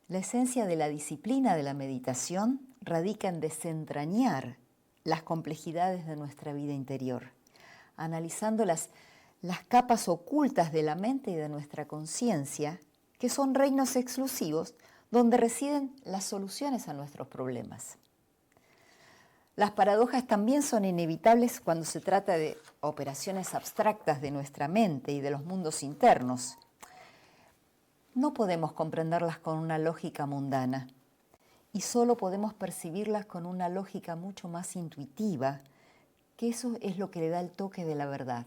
La esencia de la disciplina de la meditación radica en desentrañar las complejidades de nuestra vida interior, analizando las capas ocultas de la mente y de nuestra conciencia, que son reinos exclusivos donde residen las soluciones a nuestros problemas. Las paradojas también son inevitables cuando se trata de operaciones abstractas de nuestra mente y de los mundos internos. No podemos comprenderlas con una lógica mundana y solo podemos percibirlas con una lógica mucho más intuitiva, que eso es lo que le da el toque de la verdad.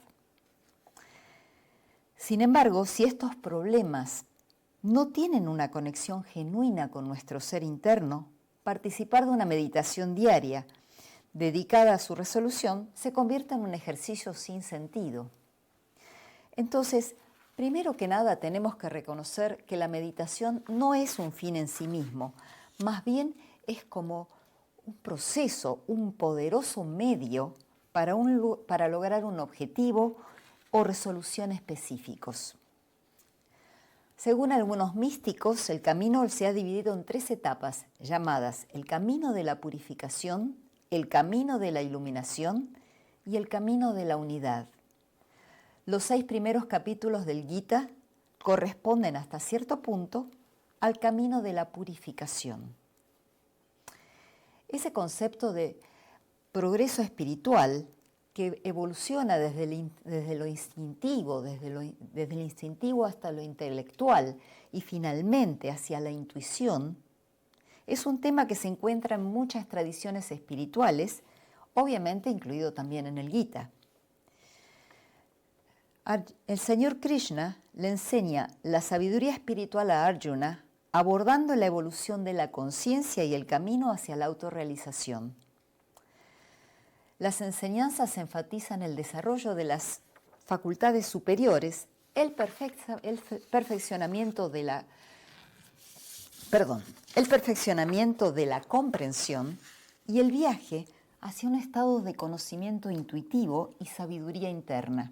Sin embargo, si estos problemas no tienen una conexión genuina con nuestro ser interno, participar de una meditación diaria dedicada a su resolución se convierte en un ejercicio sin sentido. Entonces, primero que nada tenemos que reconocer que la meditación no es un fin en sí mismo, más bien es como un proceso, un poderoso medio para lograr un objetivo o resolución específicos. Según algunos místicos, el camino se ha dividido en 3 etapas llamadas el camino de la purificación, el camino de la iluminación y el camino de la unidad. Los 6 primeros capítulos del Gita corresponden hasta cierto punto al camino de la purificación. Ese concepto de progreso espiritual que evoluciona desde lo instintivo, desde el instintivo hasta lo intelectual y finalmente hacia la intuición, es un tema que se encuentra en muchas tradiciones espirituales, obviamente incluido también en el Gita. El Señor Krishna le enseña la sabiduría espiritual a Arjuna abordando la evolución de la conciencia y el camino hacia la autorrealización. Las enseñanzas enfatizan el desarrollo de las facultades superiores, el perfeccionamiento de la comprensión y el viaje hacia un estado de conocimiento intuitivo y sabiduría interna.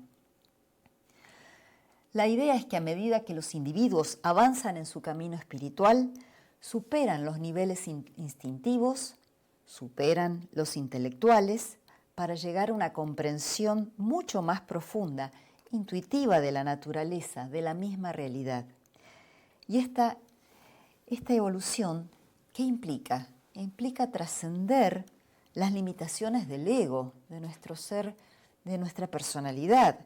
La idea es que a medida que los individuos avanzan en su camino espiritual, superan los niveles instintivos, superan los intelectuales, para llegar a una comprensión mucho más profunda, intuitiva de la naturaleza, de la misma realidad. Y esta evolución, ¿qué implica? Implica trascender las limitaciones del ego, de nuestro ser, de nuestra personalidad,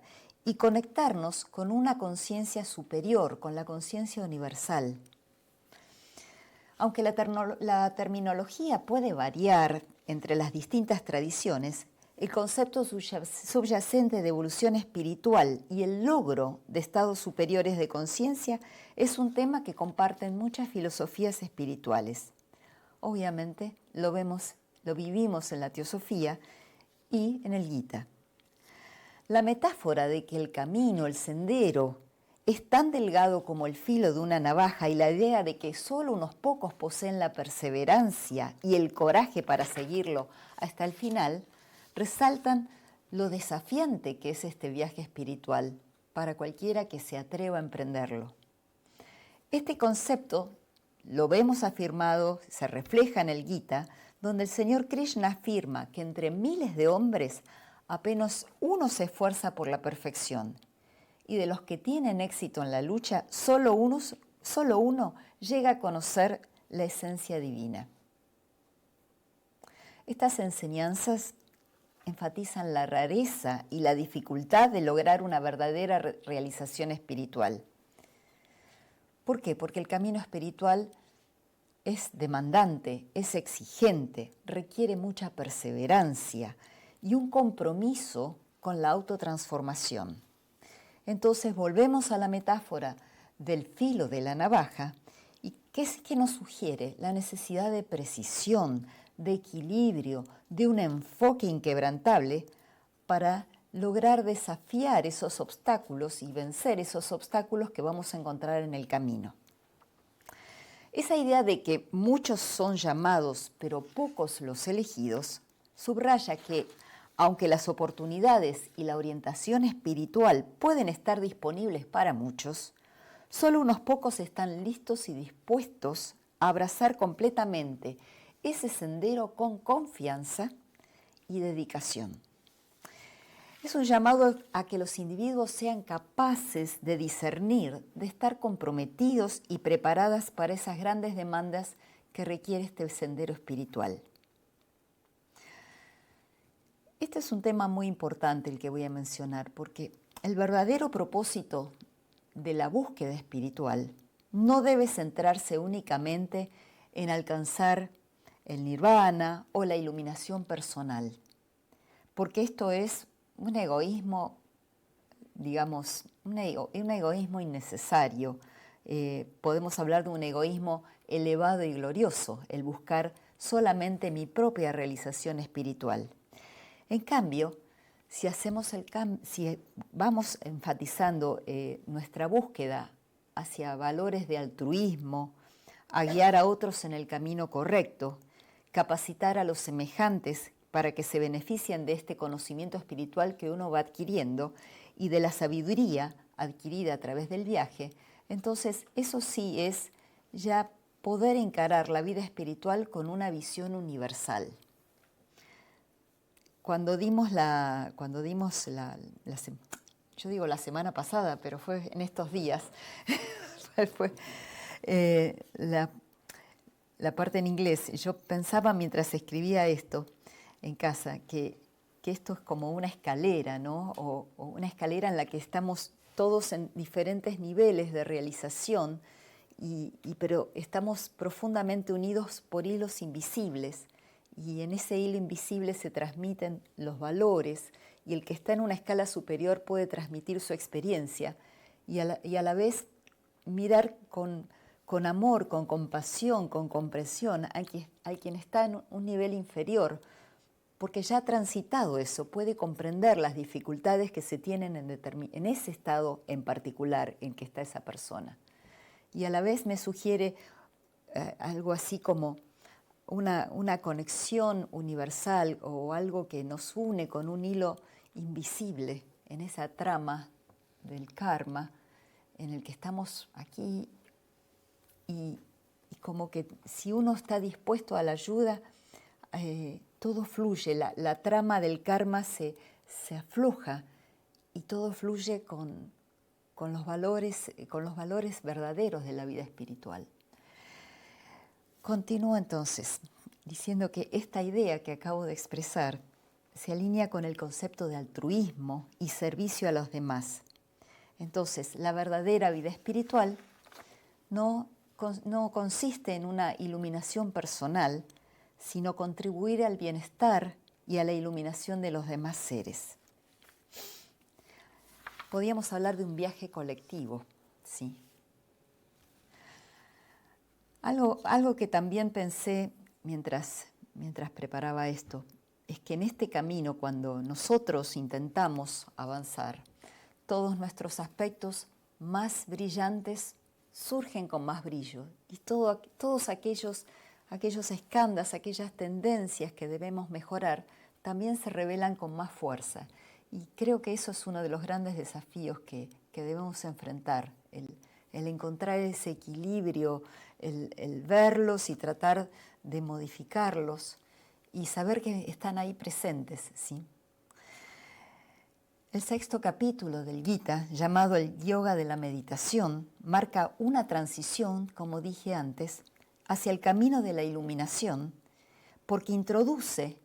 y conectarnos con una conciencia superior, con la conciencia universal. Aunque la terminología puede variar entre las distintas tradiciones, el concepto subyacente de evolución espiritual y el logro de estados superiores de conciencia es un tema que comparten muchas filosofías espirituales. Obviamente lo vivimos en la Teosofía y en el Gita. La metáfora de que el camino, el sendero, es tan delgado como el filo de una navaja y la idea de que solo unos pocos poseen la perseverancia y el coraje para seguirlo hasta el final, resaltan lo desafiante que es este viaje espiritual para cualquiera que se atreva a emprenderlo. Este concepto lo vemos afirmado, se refleja en el Gita, donde el Señor Krishna afirma que entre miles de hombres apenas uno se esfuerza por la perfección. Y de los que tienen éxito en la lucha, solo uno llega a conocer la esencia divina. Estas enseñanzas enfatizan la rareza y la dificultad de lograr una verdadera realización espiritual. ¿Por qué? Porque el camino espiritual es demandante, es exigente, requiere mucha perseverancia y un compromiso con la autotransformación. Entonces volvemos a la metáfora del filo de la navaja. ¿Y qué es que nos sugiere? La necesidad de precisión, de equilibrio, de un enfoque inquebrantable para lograr desafiar esos obstáculos y vencer esos obstáculos que vamos a encontrar en el camino. Esa idea de que muchos son llamados, pero pocos los elegidos, subraya que, aunque las oportunidades y la orientación espiritual pueden estar disponibles para muchos, solo unos pocos están listos y dispuestos a abrazar completamente ese sendero con confianza y dedicación. Es un llamado a que los individuos sean capaces de discernir, de estar comprometidos y preparadas para esas grandes demandas que requiere este sendero espiritual. Este es un tema muy importante el que voy a mencionar, porque el verdadero propósito de la búsqueda espiritual no debe centrarse únicamente en alcanzar el nirvana o la iluminación personal, porque esto es un egoísmo, digamos, un egoísmo innecesario. Podemos hablar de un egoísmo elevado y glorioso, el buscar solamente mi propia realización espiritual. En cambio, si vamos enfatizando nuestra búsqueda hacia valores de altruismo, a guiar a otros en el camino correcto, capacitar a los semejantes para que se beneficien de este conocimiento espiritual que uno va adquiriendo y de la sabiduría adquirida a través del viaje, entonces eso sí es ya poder encarar la vida espiritual con una visión universal. Cuando dimos yo digo la semana pasada, pero fue en estos días, fue la parte en inglés, yo pensaba mientras escribía esto en casa, que esto es como una escalera, ¿no? O una escalera en la que estamos todos en diferentes niveles de realización, pero estamos profundamente unidos por hilos invisibles, y en ese hilo invisible se transmiten los valores, y el que está en una escala superior puede transmitir su experiencia, y a la vez mirar con amor, con compasión, con comprensión a quien está en un nivel inferior, porque ya ha transitado eso, puede comprender las dificultades que se tienen en ese estado en particular en que está esa persona. Y a la vez me sugiere algo así como una conexión universal o algo que nos une con un hilo invisible en esa trama del karma en el que estamos aquí y como que si uno está dispuesto a la ayuda, todo fluye, la trama del karma se afloja y todo fluye con los valores verdaderos de la vida espiritual. Continúo entonces diciendo que esta idea que acabo de expresar se alinea con el concepto de altruismo y servicio a los demás. Entonces, la verdadera vida espiritual no consiste en una iluminación personal, sino contribuir al bienestar y a la iluminación de los demás seres. Podríamos hablar de un viaje colectivo, ¿sí? Algo que también pensé mientras preparaba esto, es que en este camino, cuando nosotros intentamos avanzar, todos nuestros aspectos más brillantes surgen con más brillo y todos aquellos escándalos, aquellas tendencias que debemos mejorar, también se revelan con más fuerza. Y creo que eso es uno de los grandes desafíos que debemos enfrentar, el encontrar ese equilibrio, el verlos y tratar de modificarlos y saber que están ahí presentes, ¿sí? El 6º capítulo del Gita, llamado el Yoga de la Meditación, marca una transición, como dije antes, hacia el camino de la iluminación, porque introduce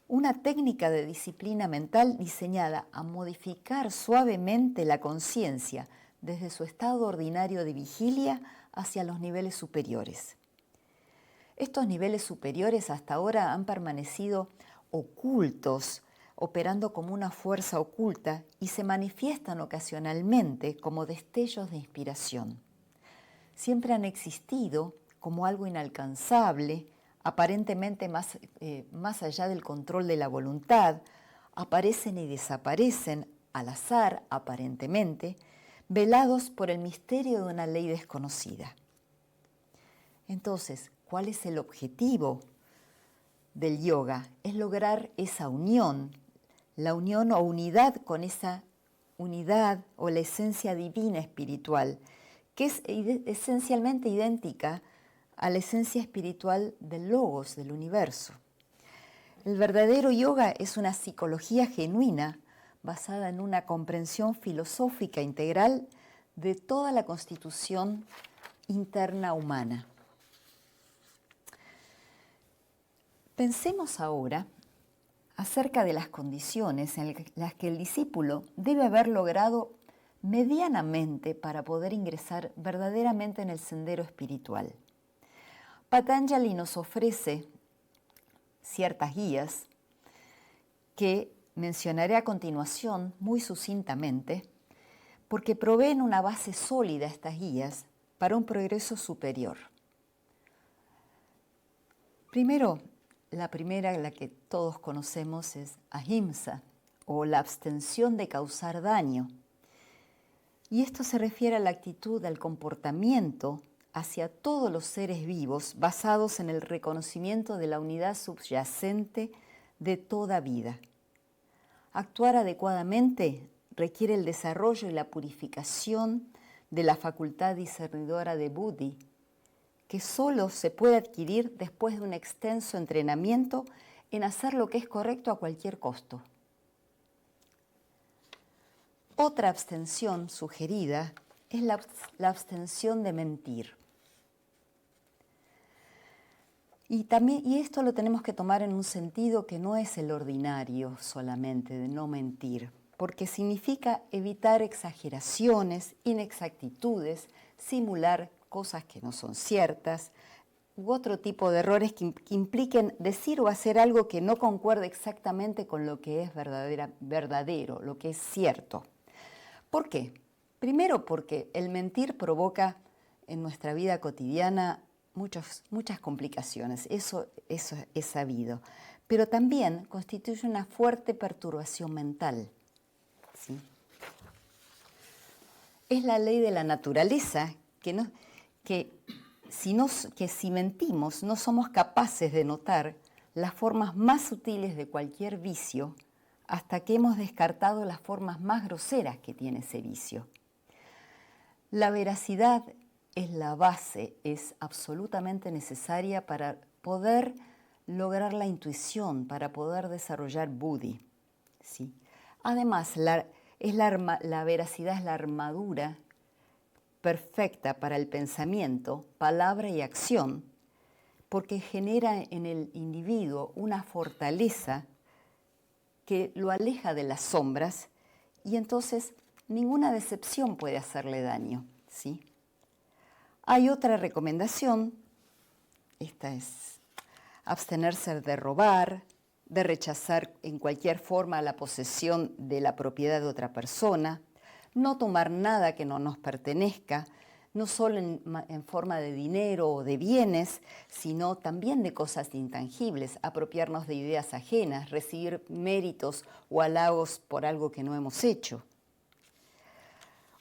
una técnica de disciplina mental diseñada a modificar suavemente la conciencia desde su estado ordinario de vigilia hacia los niveles superiores. Estos niveles superiores hasta ahora han permanecido ocultos, operando como una fuerza oculta y se manifiestan ocasionalmente como destellos de inspiración. Siempre han existido como algo inalcanzable, aparentemente más allá del control de la voluntad, aparecen y desaparecen al azar, aparentemente, velados por el misterio de una ley desconocida. Entonces, ¿cuál es el objetivo del yoga? Es lograr esa unión, la unión o unidad con esa unidad o la esencia divina espiritual, que es esencialmente idéntica a la esencia espiritual del logos, del universo. El verdadero yoga es una psicología genuina basada en una comprensión filosófica integral de toda la constitución interna humana. Pensemos ahora acerca de las condiciones en las que el discípulo debe haber logrado medianamente para poder ingresar verdaderamente en el sendero espiritual. Patanjali nos ofrece ciertas guías que mencionaré a continuación muy sucintamente, porque proveen una base sólida estas guías para un progreso superior. Primero, la primera, la que todos conocemos, es ahimsa, o la abstención de causar daño. Y esto se refiere a la actitud, al comportamiento hacia todos los seres vivos basados en el reconocimiento de la unidad subyacente de toda vida. Actuar adecuadamente requiere el desarrollo y la purificación de la facultad discernidora de Buddhi, que solo se puede adquirir después de un extenso entrenamiento en hacer lo que es correcto a cualquier costo. Otra abstención sugerida es la abstención de mentir. Y esto lo tenemos que tomar en un sentido que no es el ordinario solamente de no mentir, porque significa evitar exageraciones, inexactitudes, simular cosas que no son ciertas, u otro tipo de errores que impliquen decir o hacer algo que no concuerde exactamente con lo que es verdadero, lo que es cierto. ¿Por qué? Primero porque el mentir provoca en nuestra vida cotidiana muchas complicaciones, eso es sabido, pero también constituye una fuerte perturbación mental, ¿sí? Es la ley de la naturaleza que si mentimos no somos capaces de notar las formas más sutiles de cualquier vicio hasta que hemos descartado las formas más groseras que tiene ese vicio. La veracidad es la base, es absolutamente necesaria para poder lograr la intuición, para poder desarrollar Buddhi, ¿sí? Además, la veracidad es la armadura perfecta para el pensamiento, palabra y acción, porque genera en el individuo una fortaleza que lo aleja de las sombras y entonces ninguna decepción puede hacerle daño, ¿sí? Hay otra recomendación, esta es abstenerse de robar, de rechazar en cualquier forma la posesión de la propiedad de otra persona, no tomar nada que no nos pertenezca, no solo en forma de dinero o de bienes, sino también de cosas intangibles, apropiarnos de ideas ajenas, recibir méritos o halagos por algo que no hemos hecho.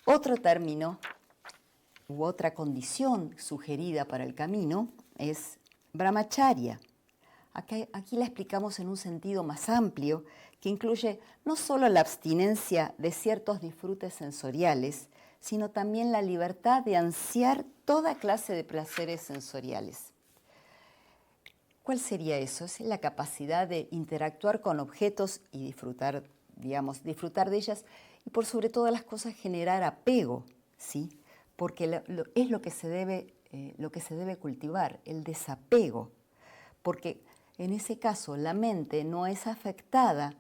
Otro término u otra condición sugerida para el camino es brahmacharya. Aquí la explicamos en un sentido más amplio, que incluye no solo la abstinencia de ciertos disfrutes sensoriales, sino también la libertad de ansiar toda clase de placeres sensoriales. ¿Cuál sería eso? Es la capacidad de interactuar con objetos y disfrutar, disfrutar de ellas y por sobre todas las cosas generar apego, ¿sí? Porque es lo que se debe cultivar, el desapego, porque en ese caso la mente no es afectada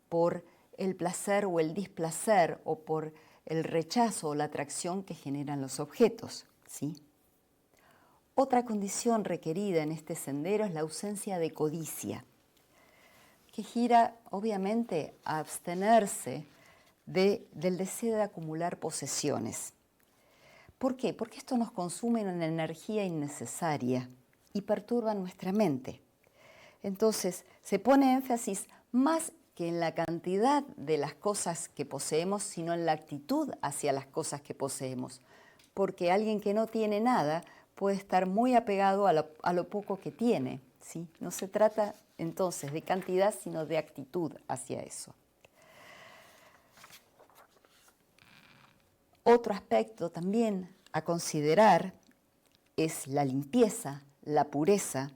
por el placer o el displacer o por el rechazo o la atracción que generan los objetos, ¿sí? Otra condición requerida en este sendero es la ausencia de codicia, que gira obviamente a abstenerse del deseo de acumular posesiones. ¿Por qué? Porque esto nos consume una energía innecesaria y perturba nuestra mente. Entonces, se pone énfasis más que en la cantidad de las cosas que poseemos, sino en la actitud hacia las cosas que poseemos. Porque alguien que no tiene nada puede estar muy apegado a lo poco que tiene, ¿sí? No se trata entonces de cantidad, sino de actitud hacia eso. Otro aspecto también a considerar es la limpieza, la pureza,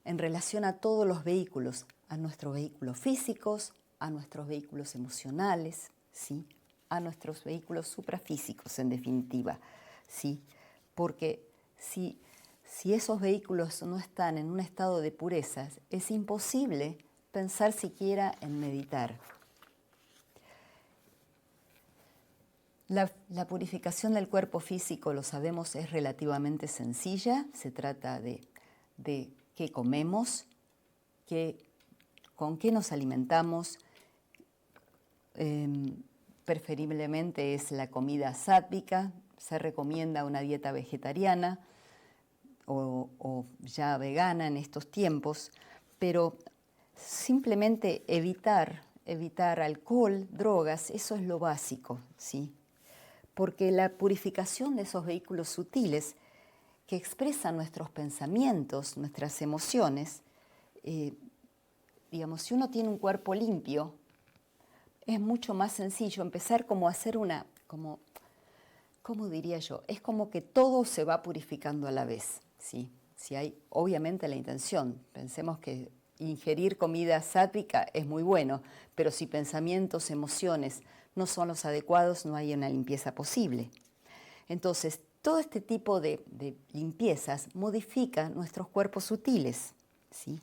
en relación a todos los vehículos, a nuestros vehículos físicos, a nuestros vehículos emocionales, ¿sí? A nuestros vehículos suprafísicos, en definitiva, ¿sí? Porque si esos vehículos no están en un estado de pureza, es imposible pensar siquiera en meditar. La purificación del cuerpo físico, lo sabemos, es relativamente sencilla. Se trata de qué comemos, con qué nos alimentamos. Preferiblemente es la comida sátvica. Se recomienda una dieta vegetariana o ya vegana en estos tiempos, pero simplemente evitar alcohol, drogas, eso es lo básico, ¿sí? Porque la purificación de esos vehículos sutiles que expresan nuestros pensamientos, nuestras emociones, si uno tiene un cuerpo limpio, es mucho más sencillo empezar como a hacer ¿cómo diría yo? Es como que todo se va purificando a la vez, ¿sí? Si hay, obviamente, la intención. Pensemos que ingerir comida sátrica es muy bueno, pero si pensamientos, emociones no son los adecuados, no hay una limpieza posible. Entonces, todo este tipo de limpiezas modifica nuestros cuerpos sutiles, ¿sí?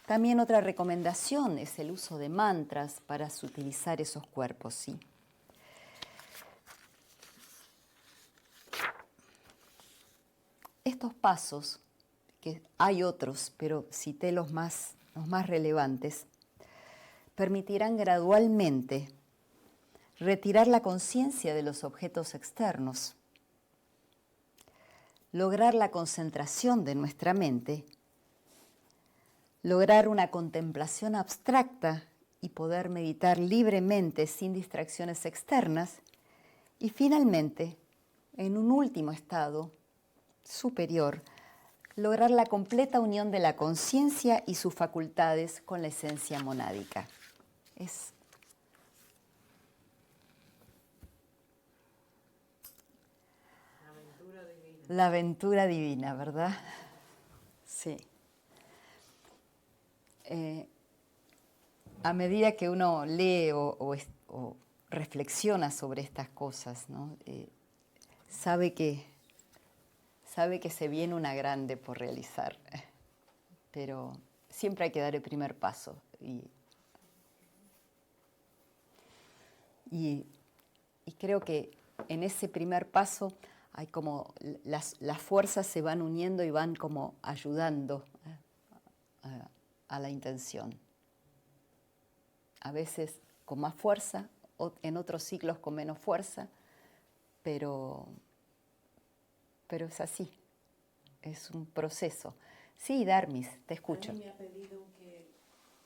También otra recomendación es el uso de mantras para sutilizar esos cuerpos, ¿sí? Estos pasos, que hay otros, pero cité los más relevantes, permitirán gradualmente retirar la conciencia de los objetos externos, lograr la concentración de nuestra mente, lograr una contemplación abstracta y poder meditar libremente sin distracciones externas y finalmente, en un último estado superior, lograr la completa unión de la conciencia y sus facultades con la esencia monádica. Es la aventura divina, ¿verdad? Sí. A medida que uno lee o reflexiona sobre estas cosas, ¿no? sabe que se viene una grande por realizar, pero siempre hay que dar el primer paso. Y creo que en ese primer paso hay como las fuerzas se van uniendo y van como ayudando a la intención. A veces con más fuerza, en otros ciclos con menos fuerza, pero es así, es un proceso. Sí, Darmis, te escucho. A mí me ha pedido que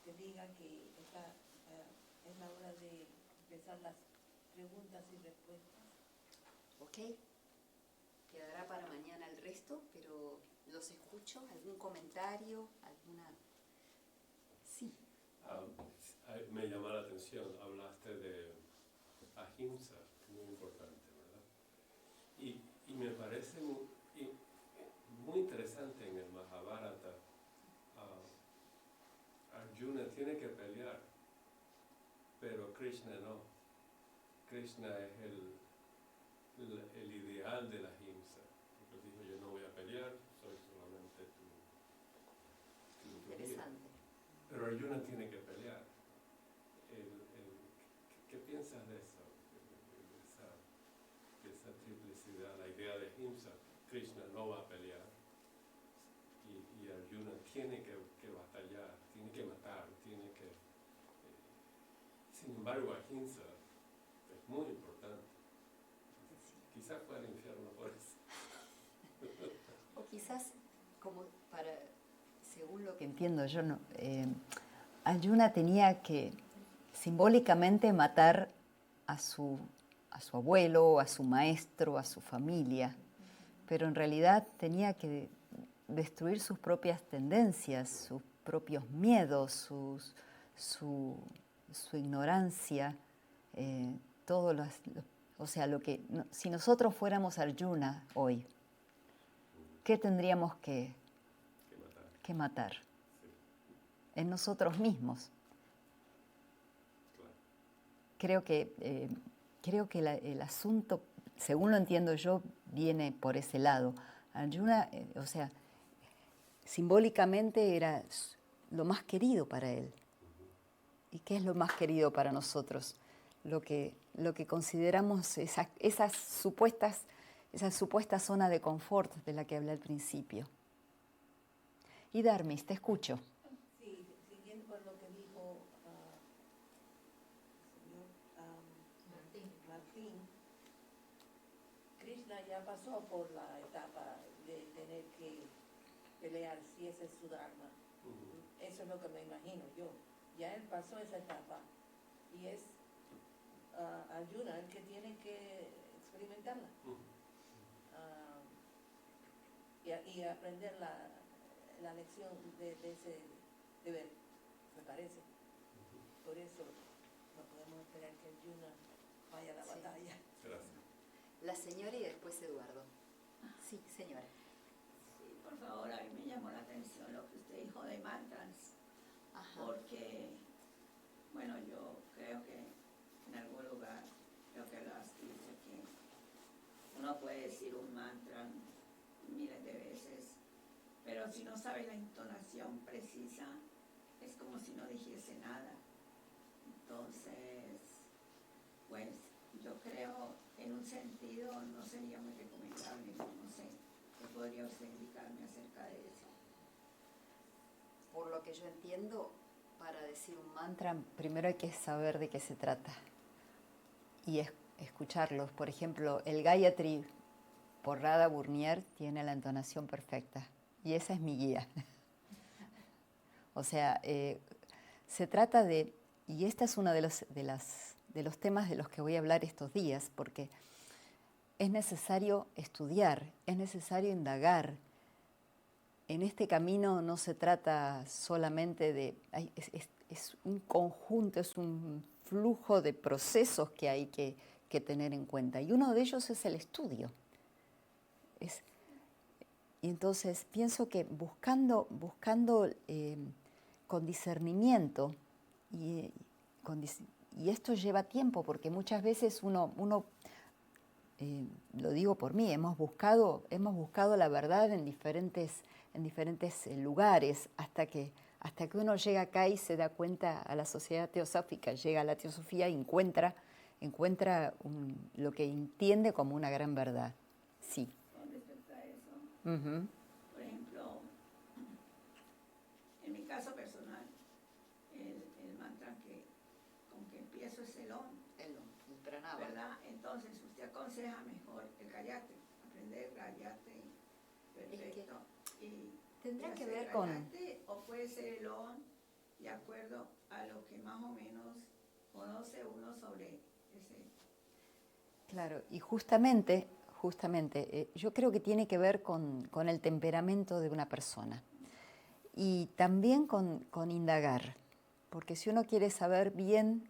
te diga que es la hora de empezar las preguntas y respuestas. Ok, quedará para mañana el resto, pero los escucho. ¿Algún comentario? ¿Alguna? Sí. Me llama la atención, hablaste de ahimsa, muy importante, ¿verdad? Y me parece muy interesante en el Mahabharata. Arjuna tiene que pelear, pero Krishna no. Krishna es el ideal de la ahimsa. Porque dijo, yo no voy a pelear, soy solamente tu guía. Interesante. Pero Arjuna tiene que pelear. ¿Qué piensas de eso? De esa triplicidad, la idea de ahimsa. Krishna no va a pelear y Arjuna tiene que batallar, tiene que matar, tiene que... sin embargo, ahimsa es muy importante. Quizás fue al infierno por eso. O quizás, como según lo que entiendo yo, no, Arjuna tenía que simbólicamente matar a su abuelo, a su maestro, a su familia, pero en realidad tenía que destruir sus propias tendencias, sus propios miedos, su ignorancia, o sea, si nosotros fuéramos Arjuna hoy, ¿qué tendríamos que matar? Sí, En nosotros mismos. claro. Creo que el asunto, según lo entiendo yo, viene por ese lado. Arjuna, o sea, simbólicamente era lo más querido para él. ¿Y qué es lo más querido para nosotros? Lo que consideramos esa supuesta zona de confort de la que hablé al principio. Y Darmis, te escucho. Sí, siguiendo con lo que dijo el señor Martín, Krishna ya pasó por la etapa de tener que pelear si ese es su dharma. Eso es lo que me imagino yo. Ya él pasó esa etapa y es Arjuna el que tiene que experimentarla y aprender la lección de ese deber, me parece. Por eso no podemos esperar que Arjuna vaya a la batalla. Gracias. La señora y después Eduardo. Sí, señora. Sí, por favor, a mí me llamó la atención lo que usted dijo de mantras, porque, bueno, yo creo que en algún lugar, creo que las dice que uno puede decir un mantra miles de veces, pero si no sabe la entonación precisa, es como si no dijese nada. Entonces, pues, yo creo, en un sentido, no sería muy recomendable, no sé. ¿Qué podría usted indicarme acerca de eso? Por lo que yo entiendo, para decir un mantra, primero hay que saber de qué se trata y escucharlos. Por ejemplo, el Gayatri por Radha Burnier tiene la entonación perfecta y esa es mi guía. O sea, se trata de, y este es uno de los temas de los que voy a hablar estos días, porque es necesario estudiar, es necesario indagar. En este camino no se trata solamente de... Es un conjunto, es un flujo de procesos que hay que tener en cuenta. Y uno de ellos es el estudio. Y entonces pienso que buscando con discernimiento, y esto lleva tiempo, porque muchas veces uno lo digo por mí, hemos buscado la verdad en diferentes lugares hasta que uno llega acá y se da cuenta a la sociedad teosófica, llega a la teosofía y encuentra encuentra lo que entiende como una gran verdad. Sí. Con respecto a eso, Ujú. por ejemplo, en mi caso personal, el mantra con que empiezo es el Om, El pranava. ¿verdad? Entonces usted aconseja mejor el gayate, aprender gayate, perfecto. Y tendrá que hacer ver con... gayate, o puede ser el Om, de acuerdo a lo que más o menos conoce uno sobre ese. Claro, y justamente yo creo que tiene que ver con el temperamento de una persona y también con indagar, porque si uno quiere saber bien,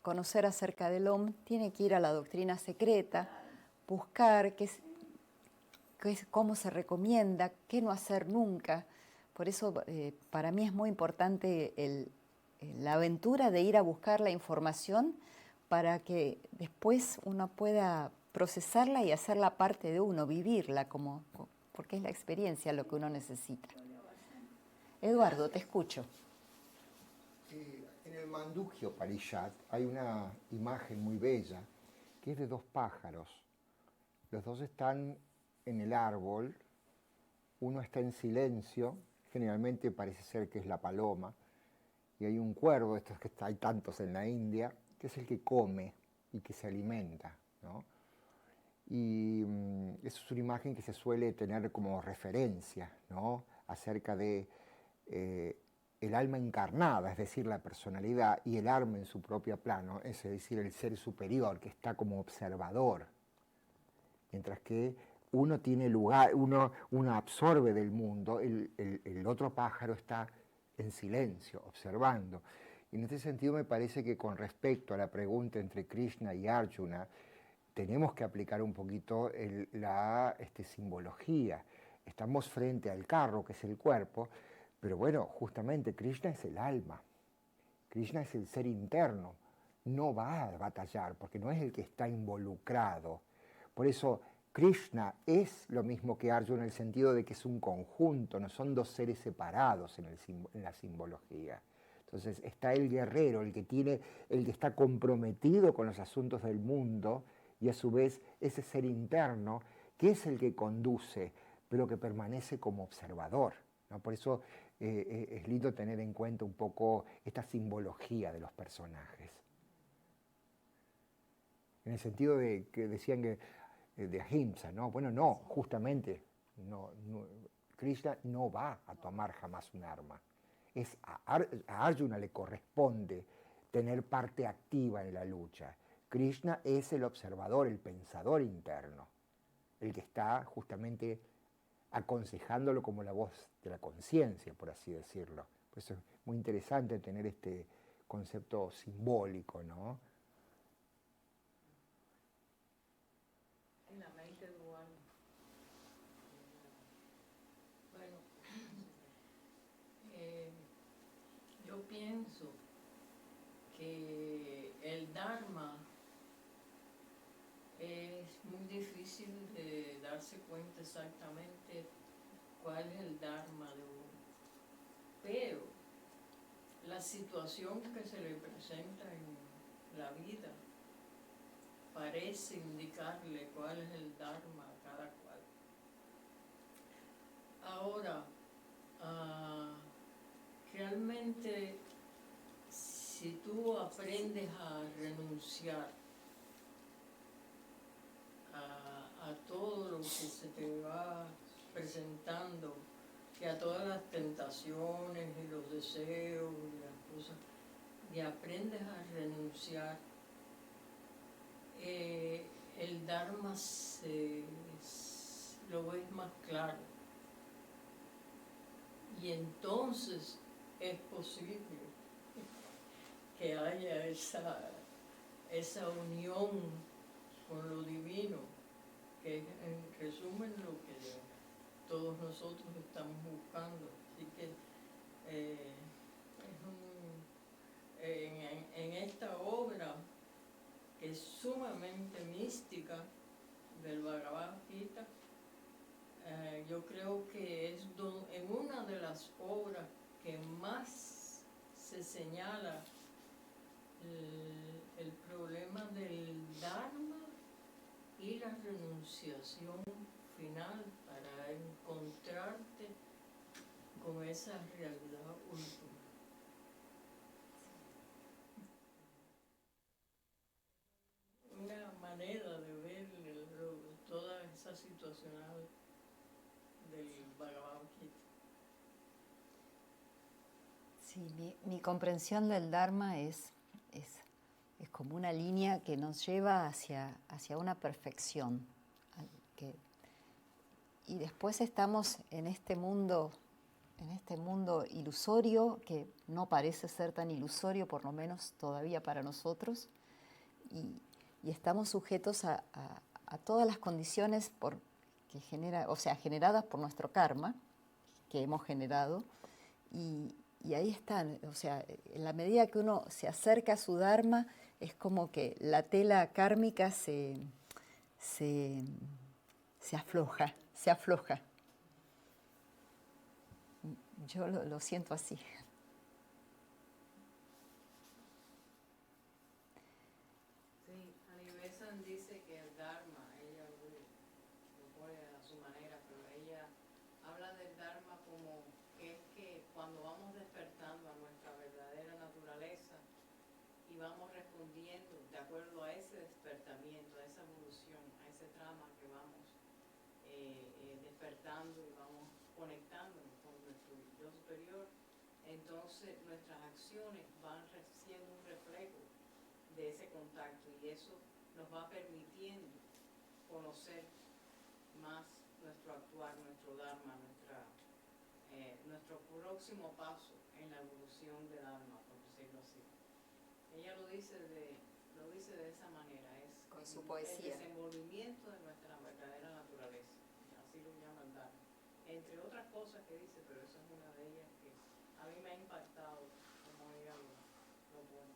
conocer acerca del OM, tiene que ir a la doctrina secreta, buscar cómo se recomienda, qué no hacer nunca. Por eso para mí es muy importante la aventura de ir a buscar la información para que después uno pueda procesarla y hacerla parte de uno, vivirla, porque es la experiencia lo que uno necesita. Eduardo, te escucho. En el Mandukya Upanishad hay una imagen muy bella que es de dos pájaros. Los dos están en el árbol, uno está en silencio, generalmente parece ser que es la paloma, y hay un cuervo, estos que hay tantos en la India, que es el que come y que se alimenta, ¿no? Y esa es una imagen que se suele tener como referencia, ¿no? Acerca de el alma encarnada, es decir, la personalidad, y el alma en su propio plano, es decir, el ser superior, que está como observador. Mientras que uno tiene lugar, uno absorbe del mundo, el otro pájaro está en silencio, observando. Y en este sentido me parece que con respecto a la pregunta entre Krishna y Arjuna, tenemos que aplicar un poquito la simbología. Estamos frente al carro, que es el cuerpo, pero bueno, justamente Krishna es el alma, Krishna es el ser interno, no va a batallar porque no es el que está involucrado. Por eso Krishna es lo mismo que Arjuna en el sentido de que es un conjunto, no son dos seres separados en la simbología. Entonces está el guerrero, el que está comprometido con los asuntos del mundo, y a su vez ese ser interno que es el que conduce, pero que permanece como observador, ¿no? Por eso es lindo tener en cuenta un poco esta simbología de los personajes. En el sentido de que decían que de ahimsa, ¿no? Bueno, no, justamente, Krishna no va a tomar jamás un arma. A Arjuna le corresponde tener parte activa en la lucha. Krishna es el observador, el pensador interno, el que está justamente aconsejándolo como la voz de la conciencia, por así decirlo. Por eso es muy interesante tener este concepto simbólico, ¿no? En la mente dual. Bueno, yo pienso que el Dharma es muy difícil de darse cuenta exactamente cuál es el Dharma de uno. Pero la situación que se le presenta en la vida parece indicarle cuál es el Dharma a cada cual. Ahora, realmente, si tú aprendes a renunciar a todo lo que se te va presentando y a todas las tentaciones y los deseos y las cosas, y aprendes a renunciar, el Dharma lo ves más claro. Y entonces es posible que haya esa unión con lo divino, que es en resumen lo que todos nosotros estamos buscando. Así que en esta obra, que es sumamente mística del Bhagavad Gita, yo creo que es en una de las obras que más se señala el problema del renunciación final para encontrarte con esa realidad última. Una manera de ver toda esa situacional del Bhagavad Gita. Sí, mi comprensión del Dharma es como una línea que nos lleva hacia una perfección. Y después estamos en este mundo ilusorio, que no parece ser tan ilusorio, por lo menos todavía para nosotros, y estamos sujetos a todas las condiciones generadas por nuestro karma, que hemos generado, y ahí están, o sea, en la medida que uno se acerca a su Dharma, es como que la tela kármica se afloja. Yo lo siento así. Sí, Annie Besant dice que el Dharma, ella lo pone a su manera, pero ella habla del Dharma como que es que cuando vamos despertando a nuestra verdadera naturaleza y vamos respondiendo de acuerdo a ese despertamiento, a esa evolución, a ese trama que vamos despertando y vamos conectándonos con nuestro yo superior, entonces nuestras acciones van siendo un reflejo de ese contacto y eso nos va permitiendo conocer más nuestro actuar, nuestro Dharma, nuestro próximo paso en la evolución del alma, por decirlo así. Ella lo dice de esa manera, es con su poesía. El desenvolvimiento de nuestra verdadera naturaleza, así lo llama el Dharma. Entre otras cosas que dice, pero esa es una de ellas que a mí me ha impactado como ella lo pone.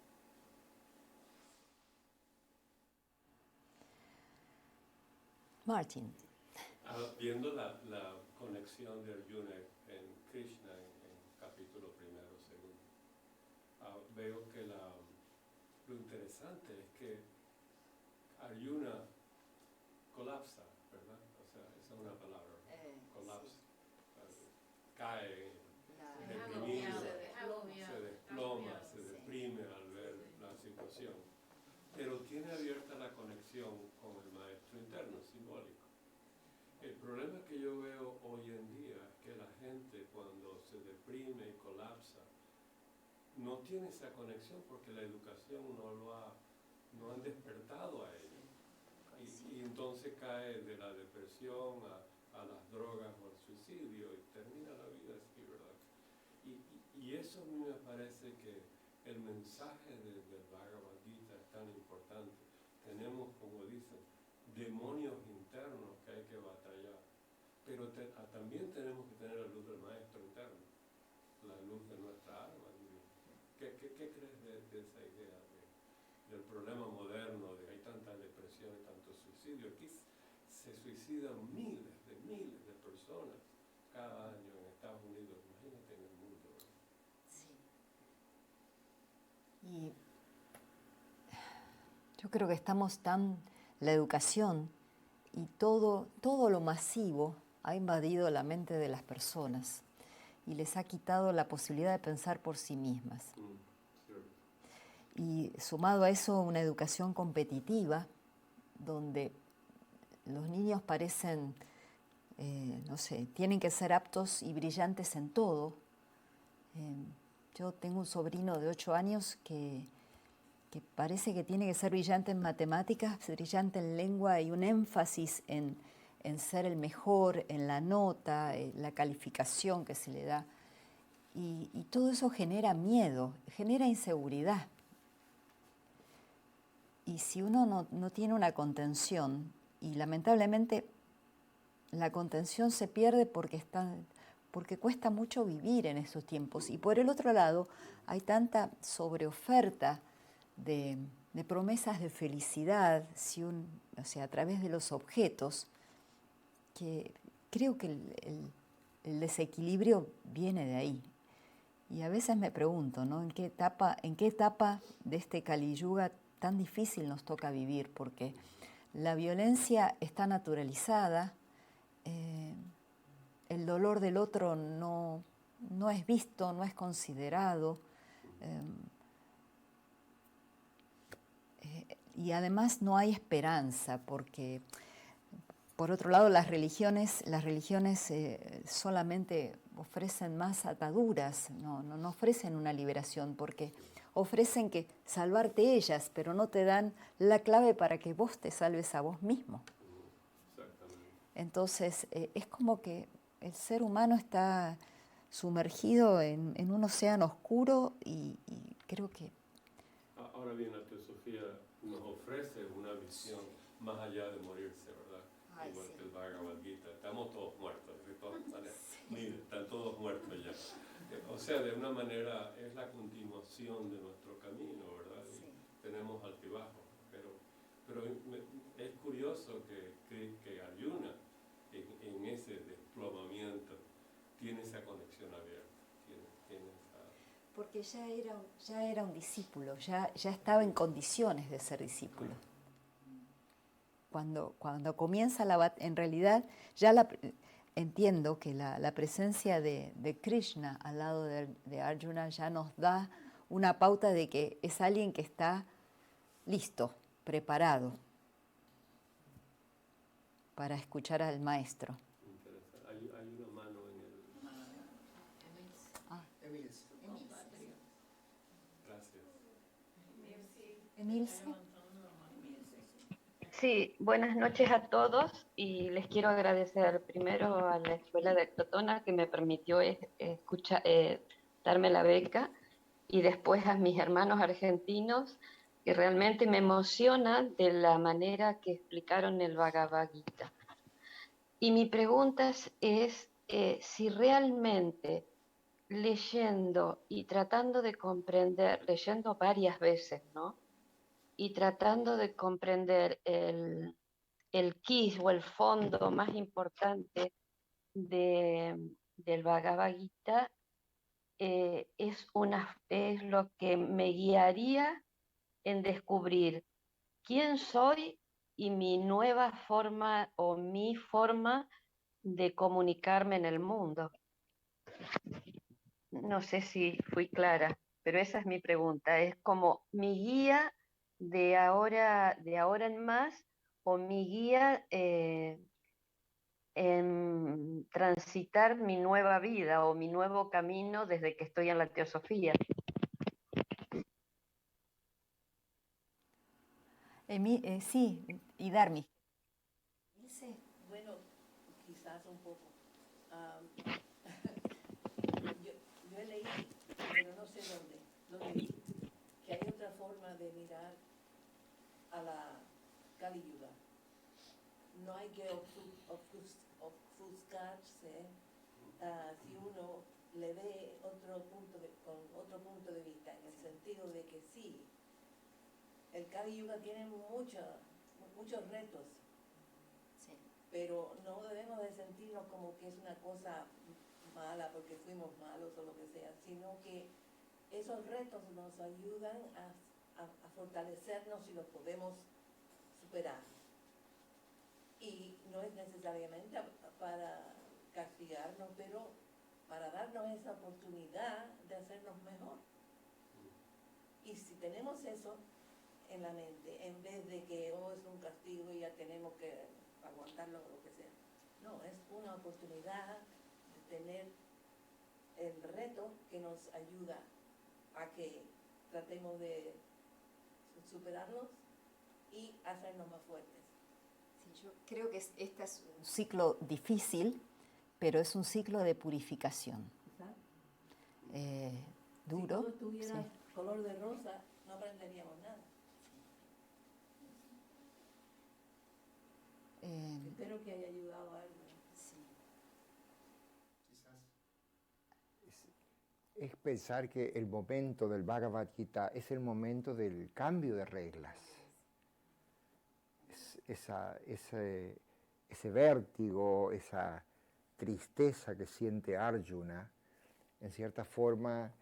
Martin. Viendo la conexión de Arjuna en Krishna en capítulo primero, segundo, veo que lo interesante es que Arjuna colapsa, ¿verdad? O sea, esa es una palabra, colapsa, cae, deprimido, se desploma, se deprime al ver la situación, pero tiene abierta la conexión con el maestro interno, simbólico. El problema que yo veo hoy en día es que la gente cuando se deprime y colapsa no tiene esa conexión porque la educación no han despertado a ella. Y entonces cae de la depresión a las drogas o al suicidio y termina la vida así, ¿verdad? Y eso a mí me parece que el mensaje del Bhagavad Gita es tan importante. Tenemos, como dicen, demonios internos que hay que batallar, pero también tenemos que tener la luz del maestro interno, la luz de nuestra alma. ¿Qué crees de esa idea del problema moderno, de que hay tanta depresión y tanto suicidio? Aquí se suicidan miles de personas cada año en Estados Unidos, imagínate en el mundo. Sí. Y yo creo que la educación y todo lo masivo ha invadido la mente de las personas y les ha quitado la posibilidad de pensar por sí mismas. Y sumado a eso, una educación competitiva, donde los niños parecen, tienen que ser aptos y brillantes en todo. Yo tengo un sobrino de 8 años que parece que tiene que ser brillante en matemáticas, brillante en lengua y un énfasis en ser el mejor, en la nota, la calificación que se le da. Y todo eso genera miedo, genera inseguridad. Y si uno no tiene una contención, y lamentablemente la contención se pierde porque cuesta mucho vivir en estos tiempos. Y por el otro lado, hay tanta sobreoferta de promesas de felicidad, a través de los objetos, que creo que el desequilibrio viene de ahí. Y a veces me pregunto, ¿no? ¿En qué etapa de este Kali Yuga tan difícil nos toca vivir? Porque la violencia está naturalizada, el dolor del otro no es visto, no es considerado, y además no hay esperanza, porque por otro lado las religiones solamente ofrecen más ataduras, no ofrecen una liberación, porque ofrecen que salvarte ellas, pero no te dan la clave para que vos te salves a vos mismo. Exactamente. Entonces es como que el ser humano está sumergido en un océano oscuro y creo que... Ahora bien, la teosofía nos ofrece una visión más allá de morirse, ¿verdad? Ay, Igual sí. que el Bhagavad Gita. Estamos todos muertos, de todas maneras. Miren, están todos muertos ya. O sea, de una manera es la continuación de nuestro camino, ¿verdad? Sí. Y tenemos altibajos, pero es curioso que Arjuna, en ese desplomamiento, tiene esa conexión abierta, tiene esa... Porque ya era un discípulo, ya estaba en condiciones de ser discípulo. Cuando comienza la batalla, en realidad entiendo que la presencia de Krishna al lado de Arjuna ya nos da una pauta de que es alguien que está listo, preparado para escuchar al maestro. Interesante. Hay una mano en el... Gracias. Emil, Sí, buenas noches a todos y les quiero agradecer primero a la Escuela de Crotona que me permitió darme la beca y después a mis hermanos argentinos que realmente me emocionan de la manera que explicaron el Bhagavad Gita. Y mi pregunta es si realmente leyendo y tratando de comprender, leyendo varias veces, ¿no? Y tratando de comprender el quiz o el fondo más importante del Bhagavad Gita, es lo que me guiaría en descubrir quién soy y mi nueva forma o mi forma de comunicarme en el mundo. No sé si fui clara, pero esa es mi pregunta. Es como mi guía de ahora en más o mi guía en transitar mi nueva vida o mi nuevo camino desde que estoy en la teosofía. sí, y Dharmi. Bueno, quizás un poco. Yo he leído, pero no sé dónde vi, que hay otra forma de mirar a la Kali Yuga. No hay que ofuscarse si uno le ve con otro punto de vista, en el sentido de que sí, el Kali Yuga tiene muchos retos, pero no debemos de sentirnos como que es una cosa mala porque fuimos malos o lo que sea, sino que esos retos nos ayudan a fortalecernos y los podemos superar. Y no es necesariamente para castigarnos, pero para darnos esa oportunidad de hacernos mejor. Y si tenemos eso en la mente, en vez de que es un castigo y ya tenemos que aguantarlo o lo que sea. No, es una oportunidad de tener el reto que nos ayuda a que tratemos de superarlos y hacernos más fuertes. Sí, yo creo que este es un ciclo difícil, pero es un ciclo de purificación. Duro. Si todo estuviera sí. color de rosa, no aprenderíamos nada. Espero que haya ayudado a algo. Sí. Es pensar que el momento del Bhagavad Gita es el momento del cambio de reglas. Ese vértigo, esa tristeza que siente Arjuna, en cierta forma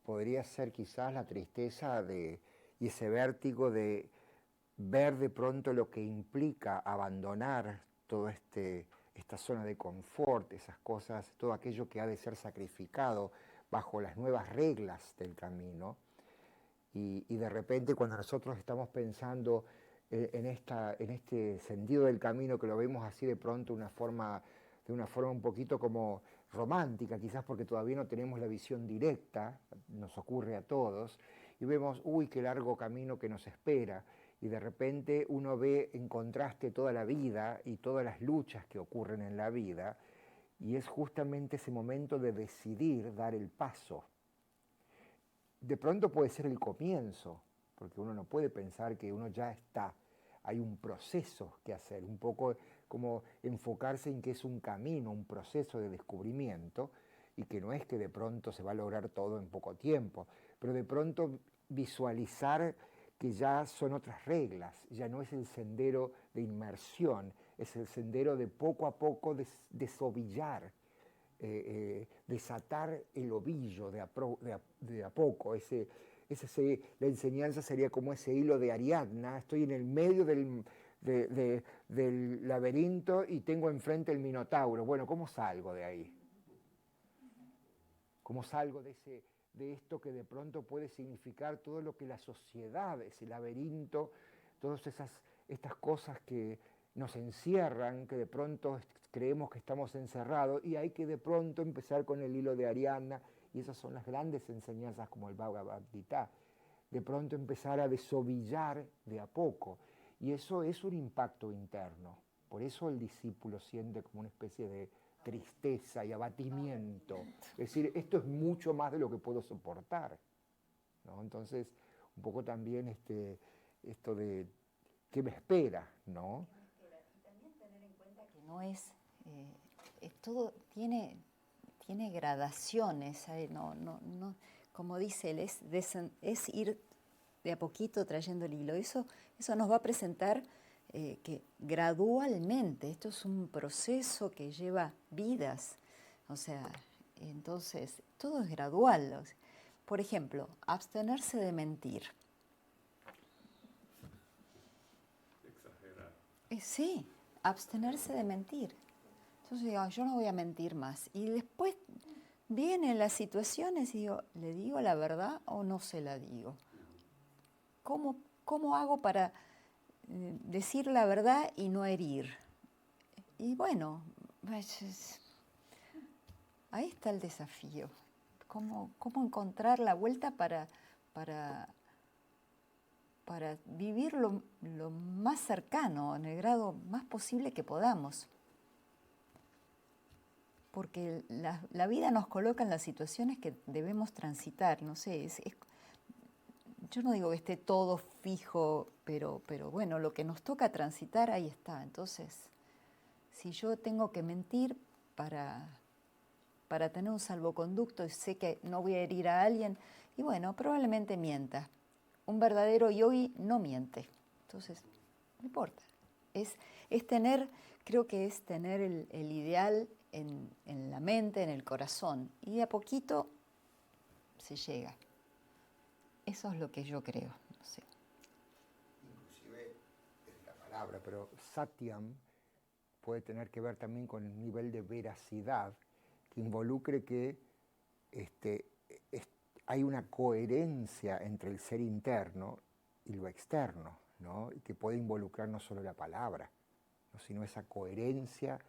podría ser quizás la tristeza y ese vértigo de ver de pronto lo que implica abandonar toda esta zona de confort, esas cosas, todo aquello que ha de ser sacrificado bajo las nuevas reglas del camino. Y de repente cuando nosotros estamos pensando en este sentido del camino, que lo vemos así de pronto de una forma un poquito como romántica, quizás porque todavía no tenemos la visión directa, nos ocurre a todos, y vemos, uy, qué largo camino que nos espera, y de repente uno ve en contraste toda la vida y todas las luchas que ocurren en la vida, y es justamente ese momento de decidir dar el paso. De pronto puede ser el comienzo, porque uno no puede pensar que uno ya está. Hay un proceso que hacer, un poco como enfocarse en que es un camino, un proceso de descubrimiento, y que no es que de pronto se va a lograr todo en poco tiempo, pero de pronto visualizar que ya son otras reglas, ya no es el sendero de inmersión, es el sendero de poco a poco desovillar, desatar el ovillo de a poco. La enseñanza sería como ese hilo de Ariadna, estoy en el medio del laberinto y tengo enfrente el Minotauro. Bueno, ¿cómo salgo de ahí? ¿Cómo salgo de esto que de pronto puede significar todo lo que la sociedad, ese laberinto, todas estas cosas que nos encierran, que de pronto creemos que estamos encerrados, y hay que de pronto empezar con el hilo de Ariadna, y esas son las grandes enseñanzas como el Bhagavad Gita, de pronto empezar a desovillar de a poco, y eso es un impacto interno. Por eso el discípulo siente como una especie de tristeza y abatimiento. Es decir, esto es mucho más de lo que puedo soportar, ¿no? Entonces, un poco también esto de qué me espera, ¿no? Y también tener en cuenta que no es todo tiene gradaciones, no, como dice él, es ir de a poquito trayendo el hilo. Eso nos va a presentar que gradualmente, esto es un proceso que lleva vidas, o sea, entonces todo es gradual. Por ejemplo, abstenerse de mentir. Exagerar. Sí, abstenerse de mentir. Entonces digo, yo no voy a mentir más. Y después vienen las situaciones y digo, ¿le digo la verdad o no se la digo? ¿Cómo hago para decir la verdad y no herir? Y bueno, ahí está el desafío. ¿Cómo encontrar la vuelta para vivir lo más cercano, en el grado más posible que podamos? Porque la vida nos coloca en las situaciones que debemos transitar, no sé, yo no digo que esté todo fijo, pero bueno, lo que nos toca transitar, ahí está. Entonces, si yo tengo que mentir para tener un salvoconducto y sé que no voy a herir a alguien, y bueno, probablemente mienta. Un verdadero yogi no miente, entonces, no importa. Creo que es tener el ideal en la mente, en el corazón, y de a poquito se llega. Eso es lo que yo creo, no sé. Inclusive es la palabra, pero satyam puede tener que ver también con el nivel de veracidad que involucre que hay una coherencia entre el ser interno y lo externo, ¿no? Y que puede involucrar no solo la palabra, ¿no? Sino esa coherencia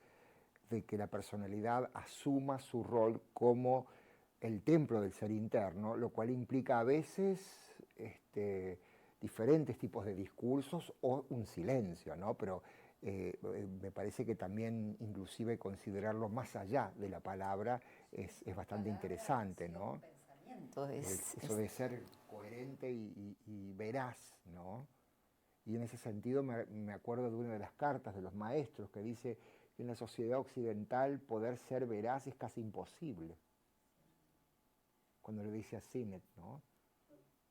de que la personalidad asuma su rol como el templo del ser interno, lo cual implica a veces diferentes tipos de discursos o un silencio, ¿no? Pero me parece que también inclusive considerarlo más allá de la palabra es bastante interesante, ¿no? Eso de ser coherente y veraz, ¿no? Y en ese sentido me acuerdo de una de las cartas de los maestros que dice que en la sociedad occidental poder ser veraz es casi imposible. Cuando le dice a Sinet, ¿no?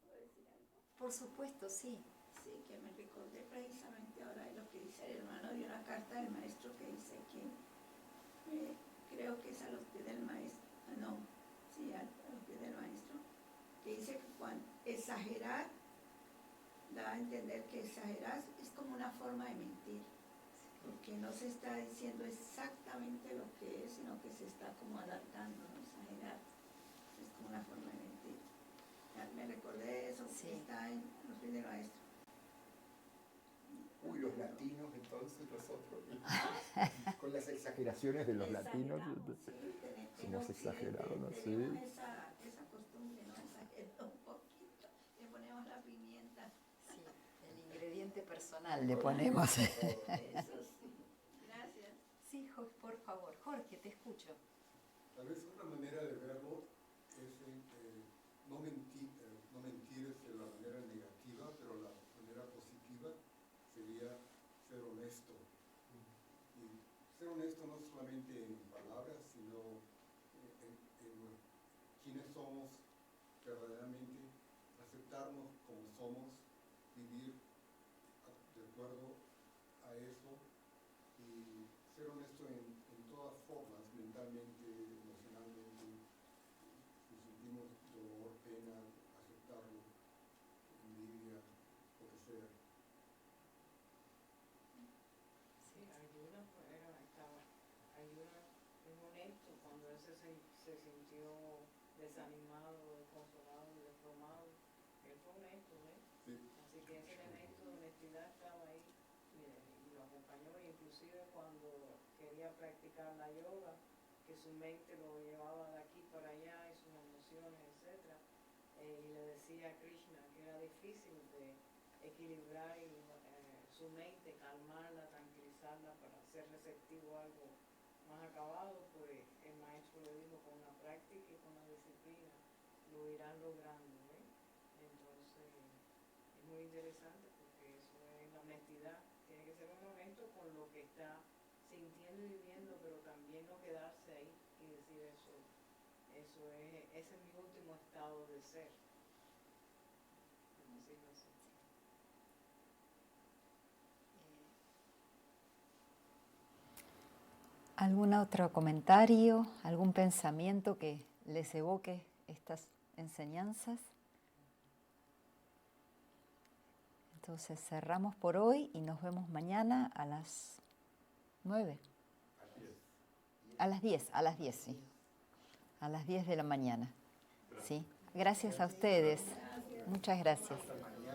¿Puedo decir algo? Por supuesto, sí. Sí, que me recordé precisamente ahora de lo que dice el hermano de una carta del maestro que dice que creo que es a los pies del maestro, no, sí, a los pies del maestro, que dice que cuando exagerar da a entender que exagerar es como una forma de mentir, porque no se está diciendo exactamente lo que es, sino que se está como alargando, ¿no? Exagerar es como una forma de mentir. Ya me recordé de eso, Sí. que está en los fines del maestro. Uy, los latinos, entonces nosotros, con las exageraciones de los latinos, Exageramos, sí, somos exagerados, ¿no? tenemos Sí. esa costumbre, ¿no? Exagerar un poquito, le ponemos la pimienta. Sí, el ingrediente personal le ponemos. Eso sí. Gracias. Sí, por favor. Jorge, te escucho. Tal vez otra manera de verlo es no mentir de la manera negativa, pero la manera positiva sería ser honesto. Y ser honesto no solamente en palabras, sino en quiénes somos verdaderamente, aceptarnos como somos, vivir de acuerdo a eso y ser honesto en todas formas, mentalmente, emocionalmente. Si sentimos dolor, pena, aceptarlo, envidia, lo que sea. Sí, ayuda, pues ayuda, es honesto cuando él se sintió desanimado, desconsolado, deformado. Él fue honesto, ¿eh? Sí. Así que ese elemento de honestidad estaba ahí y lo acompañó, inclusive cuando quería practicar la yoga, que su mente lo llevaba de aquí para allá y sus emociones, etc. Y le decía a Krishna que era difícil de equilibrar su mente, calmarla, tranquilizarla para ser receptivo a algo más acabado, pues el maestro le dijo con la práctica y con la disciplina lo irán logrando, ¿eh? Entonces es muy interesante porque eso es la honestidad, tiene que ser uno honesto con lo que está sintiendo y viviendo, pero también no quedarse ahí y decir ese es mi último estado de ser. Decirlo así. ¿Algún otro comentario, algún pensamiento que les evoque estas enseñanzas? Entonces cerramos por hoy y nos vemos mañana a las 9. A las 10, sí. A las 10 de la mañana. Sí. Gracias a ustedes. Muchas gracias.